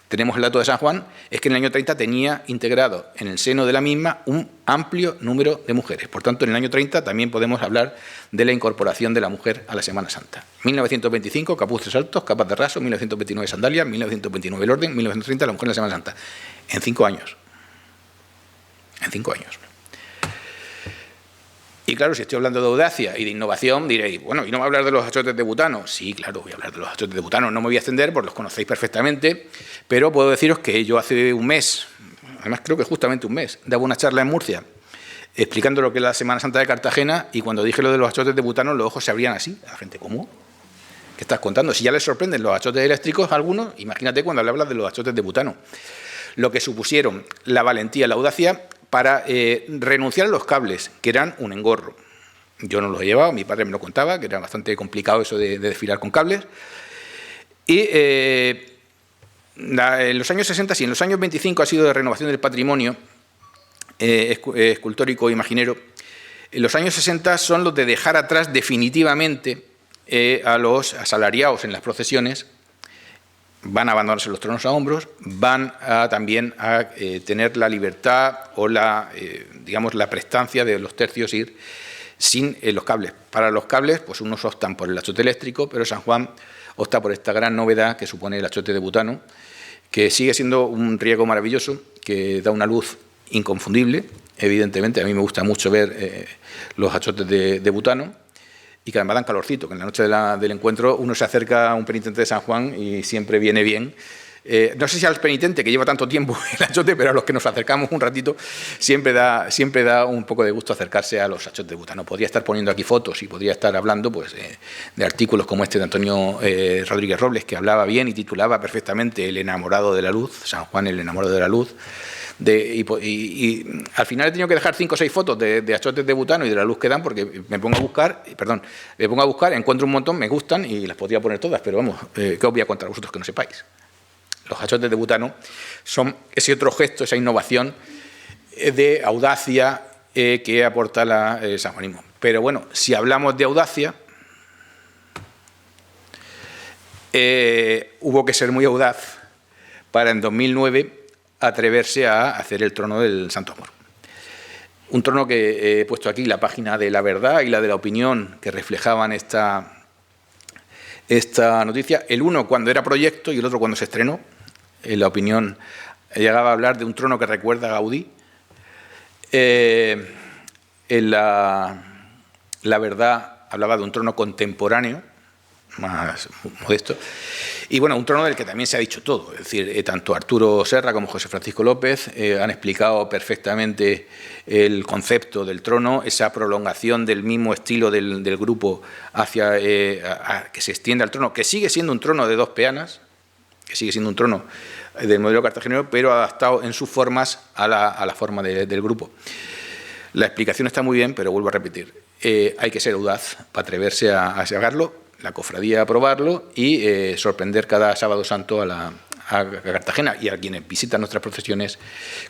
tenemos el dato de San Juan, es que en el año 30 tenía integrado en el seno de la misma un amplio número de mujeres. Por tanto, en el año 30 también podemos hablar de la incorporación de la mujer a la Semana Santa. 1925, capuces altos, capas de raso, 1929, sandalias, 1929, el orden, 1930, la mujer en la Semana Santa. En 5 años. En 5 años. Y claro, si estoy hablando de audacia y de innovación, diréis, bueno, ¿y no va a hablar de los achotes de butano? Sí, claro, voy a hablar de los achotes de butano. No me voy a extender porque los conocéis perfectamente, pero puedo deciros que yo hace un mes, además creo que justamente un mes, daba una charla en Murcia explicando lo que es la Semana Santa de Cartagena y cuando dije lo de los achotes de butano, los ojos se abrían así. A la gente, ¿cómo? ¿Qué estás contando? Si ya les sorprenden los achotes eléctricos a algunos, imagínate cuando le hablas de los achotes de butano. Lo que supusieron la valentía y la audacia para renunciar a los cables, que eran un engorro. Yo no los he llevado, mi padre me lo contaba, que era bastante complicado eso de desfilar con cables. Y en los años 60, sí, en los años 25 ha sido de renovación del patrimonio escultórico e imaginero. En los años 60 son los de dejar atrás definitivamente a los asalariados en las procesiones. Van a abandonarse los tronos a hombros, van también a tener la libertad o digamos, la prestancia de los tercios ir sin los cables. Para los cables, pues unos optan por el achote eléctrico, pero San Juan opta por esta gran novedad que supone el achote de butano, que sigue siendo un riego maravilloso, que da una luz inconfundible, evidentemente. A mí me gusta mucho ver los achotes de butano, y que además dan calorcito, que en la noche del encuentro uno se acerca a un penitente de San Juan y siempre viene bien no sé si al penitente que lleva tanto tiempo el achote, pero a los que nos acercamos un ratito siempre da un poco de gusto acercarse a los achotes de butano. Podría estar poniendo aquí fotos y podría estar hablando pues, de artículos como este de Antonio Rodríguez Robles, que hablaba bien y titulaba perfectamente El enamorado de la luz, San Juan el enamorado de la luz. Y al final he tenido que dejar 5 o 6 fotos de achotes de butano y de la luz que dan, porque me pongo a buscar, encuentro un montón, me gustan y las podría poner todas, pero vamos, ¿qué os voy a contar a vosotros que no sepáis? Los achotes de butano son ese otro gesto, esa innovación de audacia que aporta el sanjuanismo. Pero bueno, si hablamos de audacia, hubo que ser muy audaz para en 2009 atreverse a hacer el trono del Santo Amor. Un trono que he puesto aquí, la página de La Verdad y la de La Opinión, que reflejaban esta noticia. El uno cuando era proyecto y el otro cuando se estrenó. En La Opinión llegaba a hablar de un trono que recuerda a Gaudí. En la Verdad hablaba de un trono contemporáneo, más modesto. Y bueno, un trono del que también se ha dicho todo. Es decir, tanto Arturo Serra como José Francisco López han explicado perfectamente el concepto del trono, esa prolongación del mismo estilo del grupo hacia que se extiende al trono, que sigue siendo un trono de 2 peanas, que sigue siendo un trono del modelo cartagenero, pero adaptado en sus formas a la forma del grupo. La explicación está muy bien, pero vuelvo a repetir, hay que ser audaz para atreverse a sacarlo, la cofradía a aprobarlo y sorprender cada sábado santo a Cartagena y a quienes visitan nuestras procesiones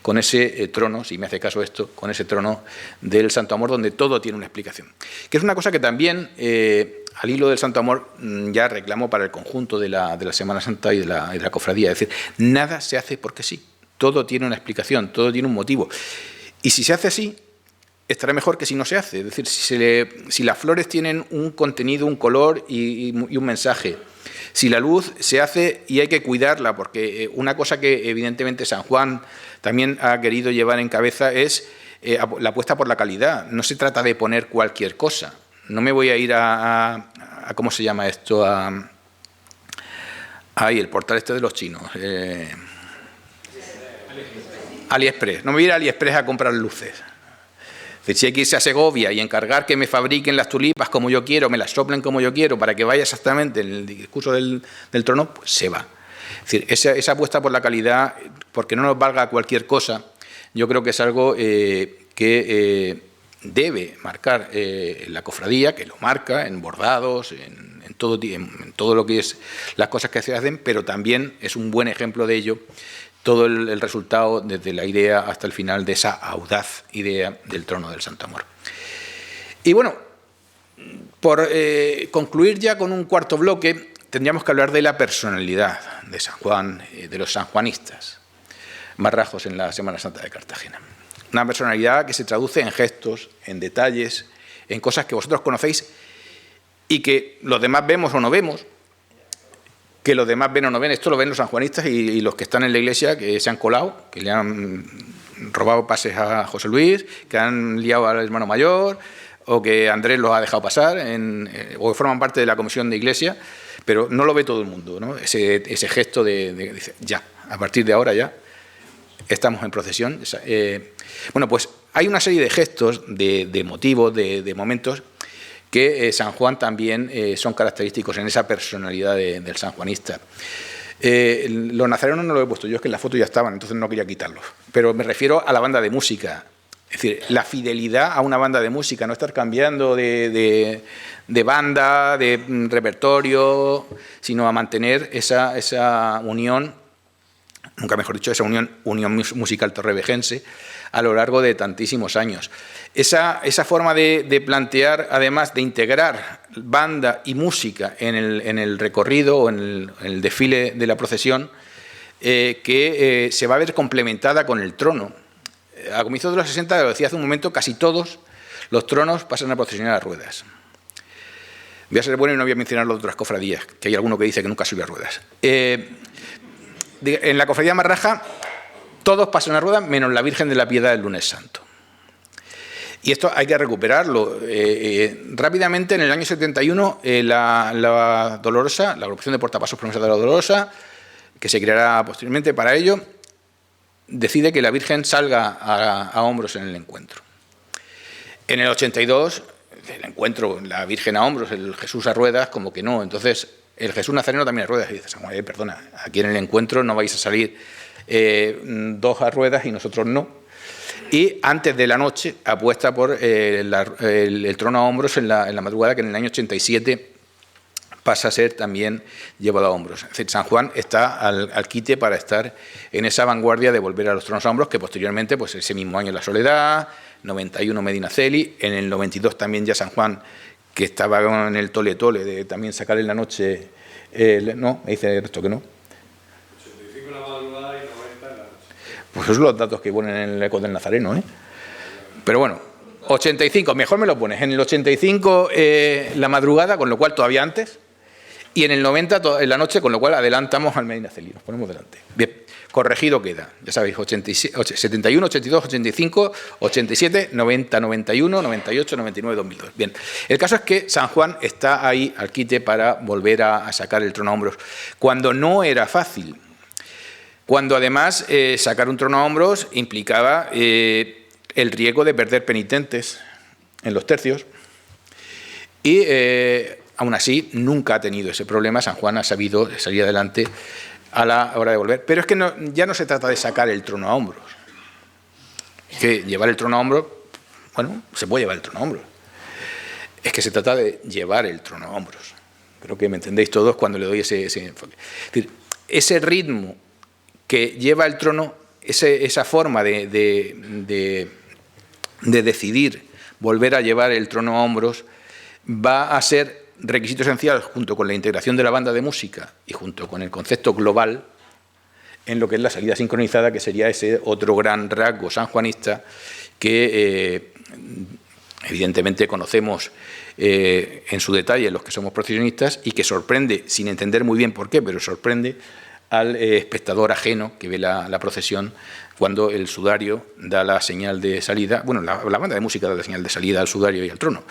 con ese trono, si me hace caso esto, con ese trono del Santo Amor, donde todo tiene una explicación. Que es una cosa que también, al hilo del Santo Amor, ya reclamo para el conjunto de la Semana Santa y de la cofradía. Es decir, nada se hace porque sí, todo tiene una explicación, todo tiene un motivo. Y si se hace así, estará mejor que si no se hace. Es decir, si las flores tienen un contenido, un color y un mensaje, si la luz se hace y hay que cuidarla, porque una cosa que evidentemente San Juan también ha querido llevar en cabeza es la apuesta por la calidad. No se trata de poner cualquier cosa. No me voy a ir a ¿cómo se llama esto? El portal este de los chinos. AliExpress. No me voy a ir a AliExpress a comprar luces. Si hay que irse a Segovia y encargar que me fabriquen las tulipas como yo quiero, me las soplen como yo quiero, para que vaya exactamente en el discurso del trono, pues se va. Es decir, esa apuesta por la calidad, porque no nos valga cualquier cosa, yo creo que es algo que debe marcar la cofradía, que lo marca en bordados, en todo lo que es las cosas que se hacen, pero también es un buen ejemplo de ello todo el resultado desde la idea hasta el final de esa audaz idea del trono del Santo Amor. Y bueno, por concluir ya con un cuarto bloque, tendríamos que hablar de la personalidad de San Juan, de los sanjuanistas, marrajos en la Semana Santa de Cartagena. Una personalidad que se traduce en gestos, en detalles, en cosas que vosotros conocéis y que los demás vemos o no vemos, que los demás ven o no ven. Esto lo ven los sanjuanistas y los que están en la iglesia, que se han colado, que le han robado pases a José Luis, que han liado al hermano mayor, o que Andrés los ha dejado pasar, o que forman parte de la comisión de iglesia, pero no lo ve todo el mundo, ¿no? Ese gesto dice, ya, a partir de ahora ya estamos en procesión. Bueno, pues hay una serie de gestos, de motivos, de momentos, que San Juan también son característicos en esa personalidad del sanjuanista. Los nazarenos no lo he puesto yo, es que en la foto ya estaban, entonces no quería quitarlos. Pero me refiero a la banda de música. Es decir, la fidelidad a una banda de música, no estar cambiando de banda, de repertorio, sino a mantener esa unión, nunca mejor dicho, esa unión musical torrevejense a lo largo de tantísimos años. Esa forma de plantear, además de integrar banda y música en el recorrido o en el desfile de la procesión, que se va a ver complementada con el trono. A comienzos de los 60, lo decía hace un momento, casi todos los tronos pasan a procesionar a ruedas. Voy a ser bueno y no voy a mencionar las otras cofradías, que hay alguno que dice que nunca sube a ruedas. En la cofradía marraja, todos pasan a ruedas, menos la Virgen de la Piedad del Lunes Santo. Y esto hay que recuperarlo. Rápidamente, en el año 71, la Dolorosa, la agrupación de portapasos promesa de la Dolorosa, que se creará posteriormente. Para ello, decide que la Virgen salga a hombros en el encuentro. En el 82, el encuentro, la Virgen a hombros, el Jesús a ruedas, como que no. Entonces, el Jesús Nazareno también a ruedas. Y dice San Juan, perdona, aquí en el encuentro no vais a salir dos a ruedas y nosotros no. Y antes de la noche apuesta por el trono a hombros en la madrugada, que en el año 87 pasa a ser también llevado a hombros. Es decir, San Juan está al quite para estar en esa vanguardia de volver a los tronos a hombros, que posteriormente, pues ese mismo año La Soledad, 91 Medinaceli, en el 92 también ya San Juan, que estaba en el tole-tole de también sacar en la noche, no, me dice esto que no. 85 en la madrugada y 90 en la noche. Pues esos son los datos que ponen en el Eco del Nazareno, ¿eh? Pero bueno, 85, mejor me lo pones, en el 85 la madrugada, con lo cual todavía antes, y en el 90 en la noche, con lo cual adelantamos al Medinaceli, nos ponemos delante. Bien, corregido queda, ya sabéis, 71, 82, 85, 87, 90, 91, 98, 99, 2002. Bien, el caso es que San Juan está ahí al quite para volver a sacar el trono a hombros, cuando no era fácil, cuando además sacar un trono a hombros implicaba el riesgo de perder penitentes en los tercios y aún así nunca ha tenido ese problema. San Juan ha sabido salir adelante a la hora de volver. Pero es que ya no se trata de sacar el trono a hombros. Es que llevar el trono a hombros, bueno, se puede llevar el trono a hombros. Es que se trata de llevar el trono a hombros. Creo que me entendéis todos cuando le doy ese enfoque. Es decir, ese ritmo que lleva el trono, esa forma de decidir volver a llevar el trono a hombros, va a ser requisito esencial, junto con la integración de la banda de música y junto con el concepto global, en lo que es la salida sincronizada, que sería ese otro gran rasgo sanjuanista que evidentemente conocemos en su detalle los que somos procesionistas y que sorprende, sin entender muy bien por qué, pero sorprende al espectador ajeno que ve la procesión cuando el sudario da la señal de salida, bueno, la banda de música da la señal de salida al sudario y al trono.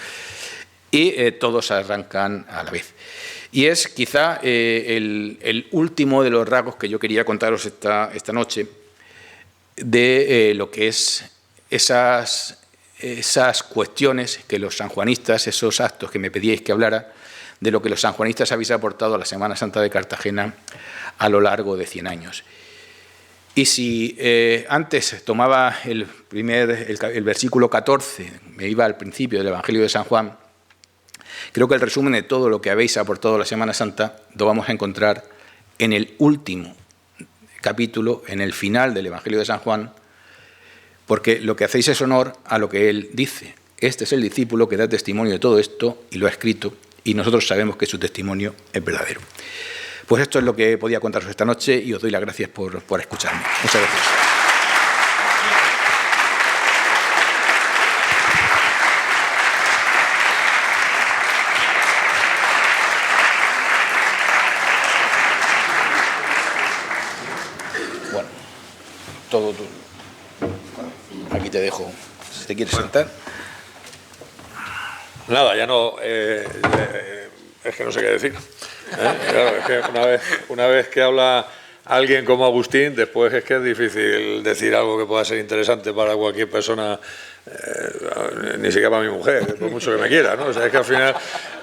Y todos arrancan a la vez. Y es quizá el último de los rasgos que yo quería contaros esta noche de lo que es esas cuestiones que los sanjuanistas, esos actos que me pedíais que hablara, de lo que los sanjuanistas habéis aportado a la Semana Santa de Cartagena a lo largo de 100 años. Y si antes tomaba el versículo 14, me iba al principio del Evangelio de San Juan, creo que el resumen de todo lo que habéis aportado a la Semana Santa lo vamos a encontrar en el último capítulo, en el final del Evangelio de San Juan, porque lo que hacéis es honor a lo que él dice. Este es el discípulo que da testimonio de todo esto y lo ha escrito, y nosotros sabemos que su testimonio es verdadero. Pues esto es lo que podía contaros esta noche y os doy las gracias por escucharme. Muchas gracias. Bueno, todo tú. Aquí te dejo, si te quieres sentar. Nada, ya no... es que no sé qué decir. Claro, es que una vez que habla alguien como Agustín, después es que es difícil decir algo que pueda ser interesante para cualquier persona, ni siquiera para mi mujer, por mucho que me quiera, ¿no? O sea, es que al final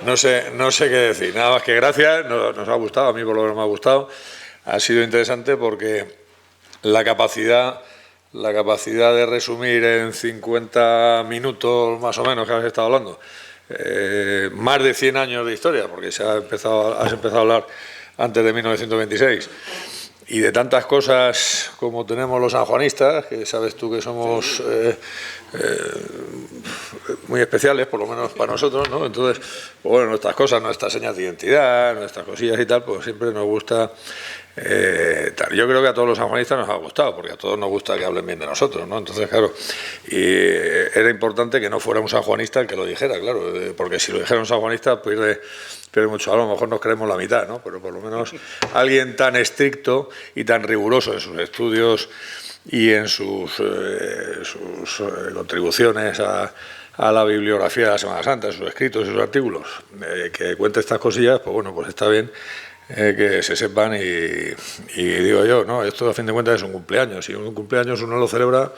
no sé qué decir. Nada más que gracias, nos ha gustado, a mí por lo menos me ha gustado. Ha sido interesante porque la capacidad de resumir en 50 minutos más o menos que has estado hablando, más de 100 años de historia, porque has empezado a hablar antes de 1926, y de tantas cosas como tenemos los sanjuanistas, que sabes tú que somos muy especiales, por lo menos para nosotros, ¿no? Entonces, pues bueno, nuestras cosas, nuestras señas de identidad, nuestras cosillas y tal, pues siempre nos gusta tal. Yo creo que a todos los sanjuanistas nos ha gustado, porque a todos nos gusta que hablen bien de nosotros, ¿no? Entonces, claro, y era importante que no fuera un sanjuanista el que lo dijera, claro, porque si lo dijera un sanjuanista, pierde mucho. A lo mejor nos creemos la mitad, ¿no? Pero por lo menos alguien tan estricto y tan riguroso en sus estudios y en sus contribuciones a la bibliografía de la Semana Santa, sus escritos y sus artículos, que cuente estas cosillas, pues bueno, pues está bien que se sepan y digo yo, no, esto a fin de cuentas es un cumpleaños. Si un cumpleaños uno lo celebra,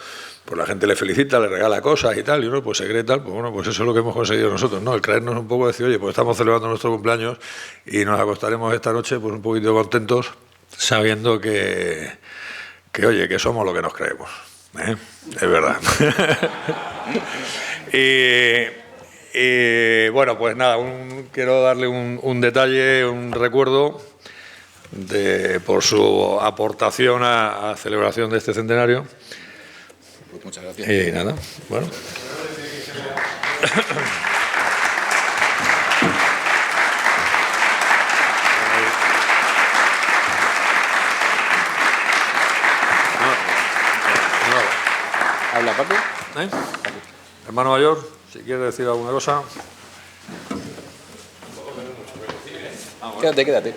pues la gente le felicita, le regala cosas y tal, y uno pues se cree tal, pues bueno, pues eso es lo que hemos conseguido nosotros, ¿no? El creernos un poco, decir, oye, pues estamos celebrando nuestro cumpleaños y nos acostaremos esta noche pues un poquito contentos, sabiendo que oye, que somos lo que nos creemos, ¿eh? Es verdad. Y bueno, pues nada, quiero darle un detalle, un recuerdo por su aportación a la celebración de este centenario. Pues muchas gracias. Y nada, bueno. ¿Habla Paco? ¿Eh? Hermano mayor, si quiere decir alguna cosa. Quédate.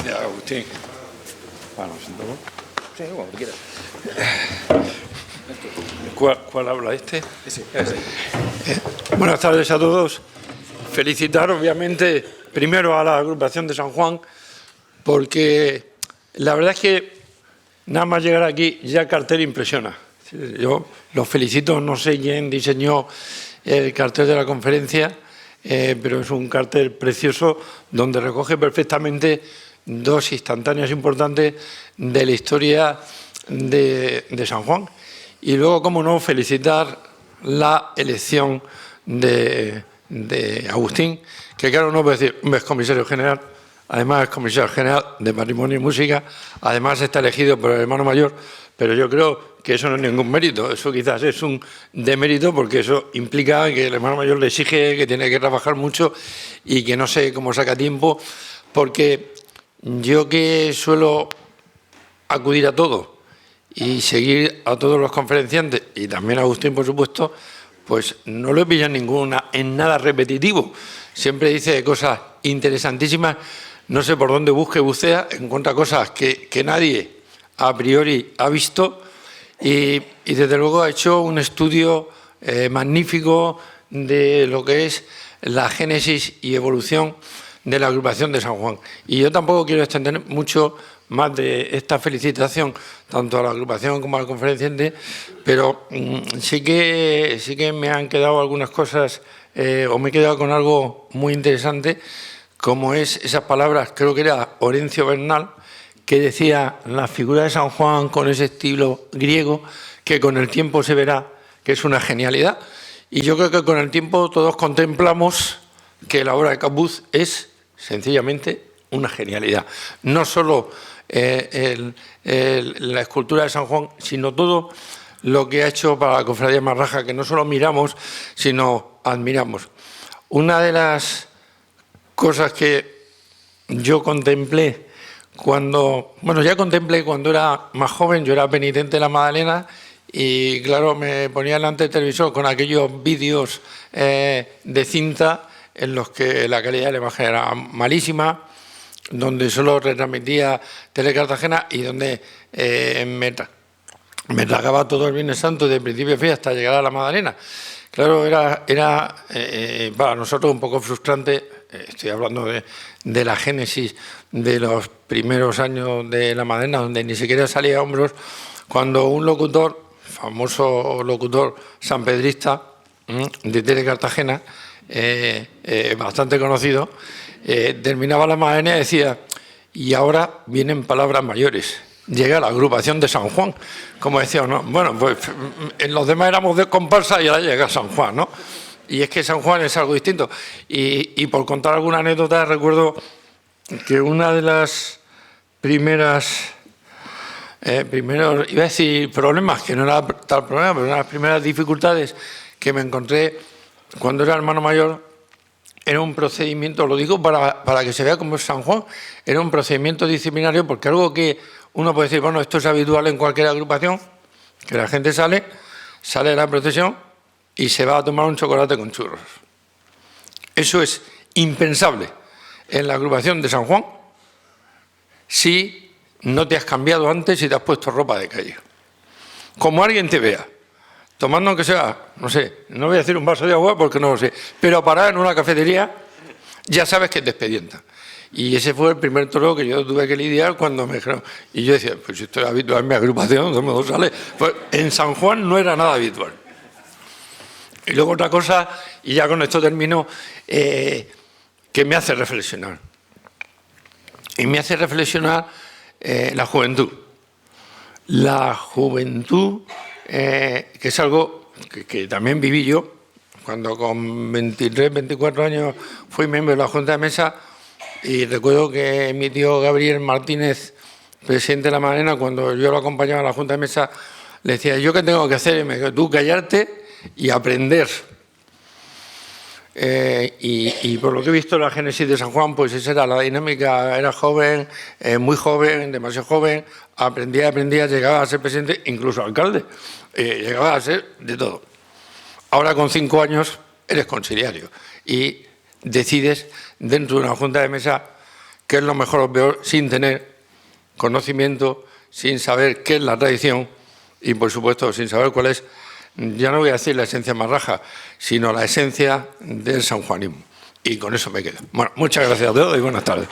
Ya, Agustín. Bueno, ¿sentamos? Sí, como tú quieras. ¿Cuál habla este? Ese. Buenas tardes a todos. Felicitar, obviamente, primero a la agrupación de San Juan, porque la verdad es que nada más llegar aquí ya el cartel impresiona. Yo los felicito, no sé quién diseñó el cartel de la conferencia, pero es un cartel precioso donde recoge perfectamente dos instantáneas importantes de la historia de San Juan. Y luego, cómo no, felicitar la elección de Agustín, que claro, no puedo decir, es comisario general, además es comisario general de Patrimonio y Música, además está elegido por el hermano mayor, pero yo creo que eso no es ningún mérito, eso quizás es un demérito porque eso implica que el hermano mayor le exige que tiene que trabajar mucho y que no sé cómo saca tiempo, porque yo que suelo acudir a todo y seguir a todos los conferenciantes y también a Agustín, por supuesto, pues no lo he pillado en nada repetitivo. Siempre dice cosas interesantísimas, no sé por dónde busque, bucea, encuentra cosas que nadie a priori ha visto y desde luego ha hecho un estudio magnífico de lo que es la génesis y evolución de la agrupación de San Juan. Y yo tampoco quiero extender mucho más de esta felicitación, tanto a la agrupación como al conferenciante, pero sí que me han quedado algunas cosas, o me he quedado con algo muy interesante, como es esas palabras, creo que era Orencio Bernal, que decía la figura de San Juan con ese estilo griego, que con el tiempo se verá que es una genialidad. Y yo creo que con el tiempo todos contemplamos que la obra de Capuz es sencillamente una genialidad. No solo la escultura de San Juan, sino todo lo que ha hecho para la Cofradía Marraja, que no solo miramos, sino admiramos. Una de las cosas que yo contemplé cuando era más joven, yo era penitente de la Magdalena y claro, me ponía delante del televisor con aquellos vídeos de cinta en los que la calidad de la imagen era malísima, donde solo retransmitía Telecartagena y donde me tragaba todo el Viernes Santo de principio a fin hasta llegar a la Magdalena. Claro, era para nosotros un poco frustrante. Estoy hablando de la génesis de los primeros años de la Magdalena, donde ni siquiera salía a hombros, cuando un locutor, famoso locutor sanpedrista de Telecartagena, bastante conocido, terminaba la Magdalena y decía: y ahora vienen palabras mayores, llega la agrupación de San Juan, como decía, ¿no? Bueno, pues en los demás éramos de comparsa y ahora llega San Juan, ¿no? Y es que San Juan es algo distinto. Y por contar alguna anécdota, recuerdo que una de las primeros, iba a decir problemas, que no era tal problema, pero una de las primeras dificultades que me encontré cuando era hermano mayor, era un procedimiento, lo digo para que se vea cómo es San Juan, era un procedimiento disciplinario, porque algo que uno puede decir, bueno, esto es habitual en cualquier agrupación, que la gente sale de la procesión y se va a tomar un chocolate con churros. Eso es impensable en la agrupación de San Juan si no te has cambiado antes y te has puesto ropa de calle. Como alguien te vea tomando aunque sea, no sé, no voy a decir un vaso de agua porque no lo sé, pero parar en una cafetería, ya sabes que te expedientan. Y ese fue el primer toro que yo tuve que lidiar cuando me dijeron. Y yo decía, pues si estoy habitual en mi agrupación, todo el mundo sale. Pues en San Juan no era nada habitual. Y luego otra cosa, y ya con esto termino, que me hace reflexionar. Y me hace reflexionar la juventud. La juventud, que es algo que también viví yo, cuando con 23, 24 años fui miembro de la Junta de Mesa, y recuerdo que mi tío Gabriel Martínez, presidente de la Magdalena, cuando yo lo acompañaba a la Junta de Mesa, le decía, ¿yo qué tengo que hacer? Y me dijo, tú callarte y aprender. Y por lo que he visto en la génesis de San Juan, pues esa era la dinámica, era joven, muy joven, demasiado joven, aprendía, llegaba a ser presidente, incluso alcalde, llegaba a ser de todo. Ahora con 5 años eres conciliario y decides dentro de una junta de mesa qué es lo mejor o peor sin tener conocimiento, sin saber qué es la tradición y, por supuesto, sin saber cuál es, ya no voy a decir la esencia marraja, sino la esencia del sanjuanismo. Y con eso me quedo. Bueno, muchas gracias a todos y buenas tardes.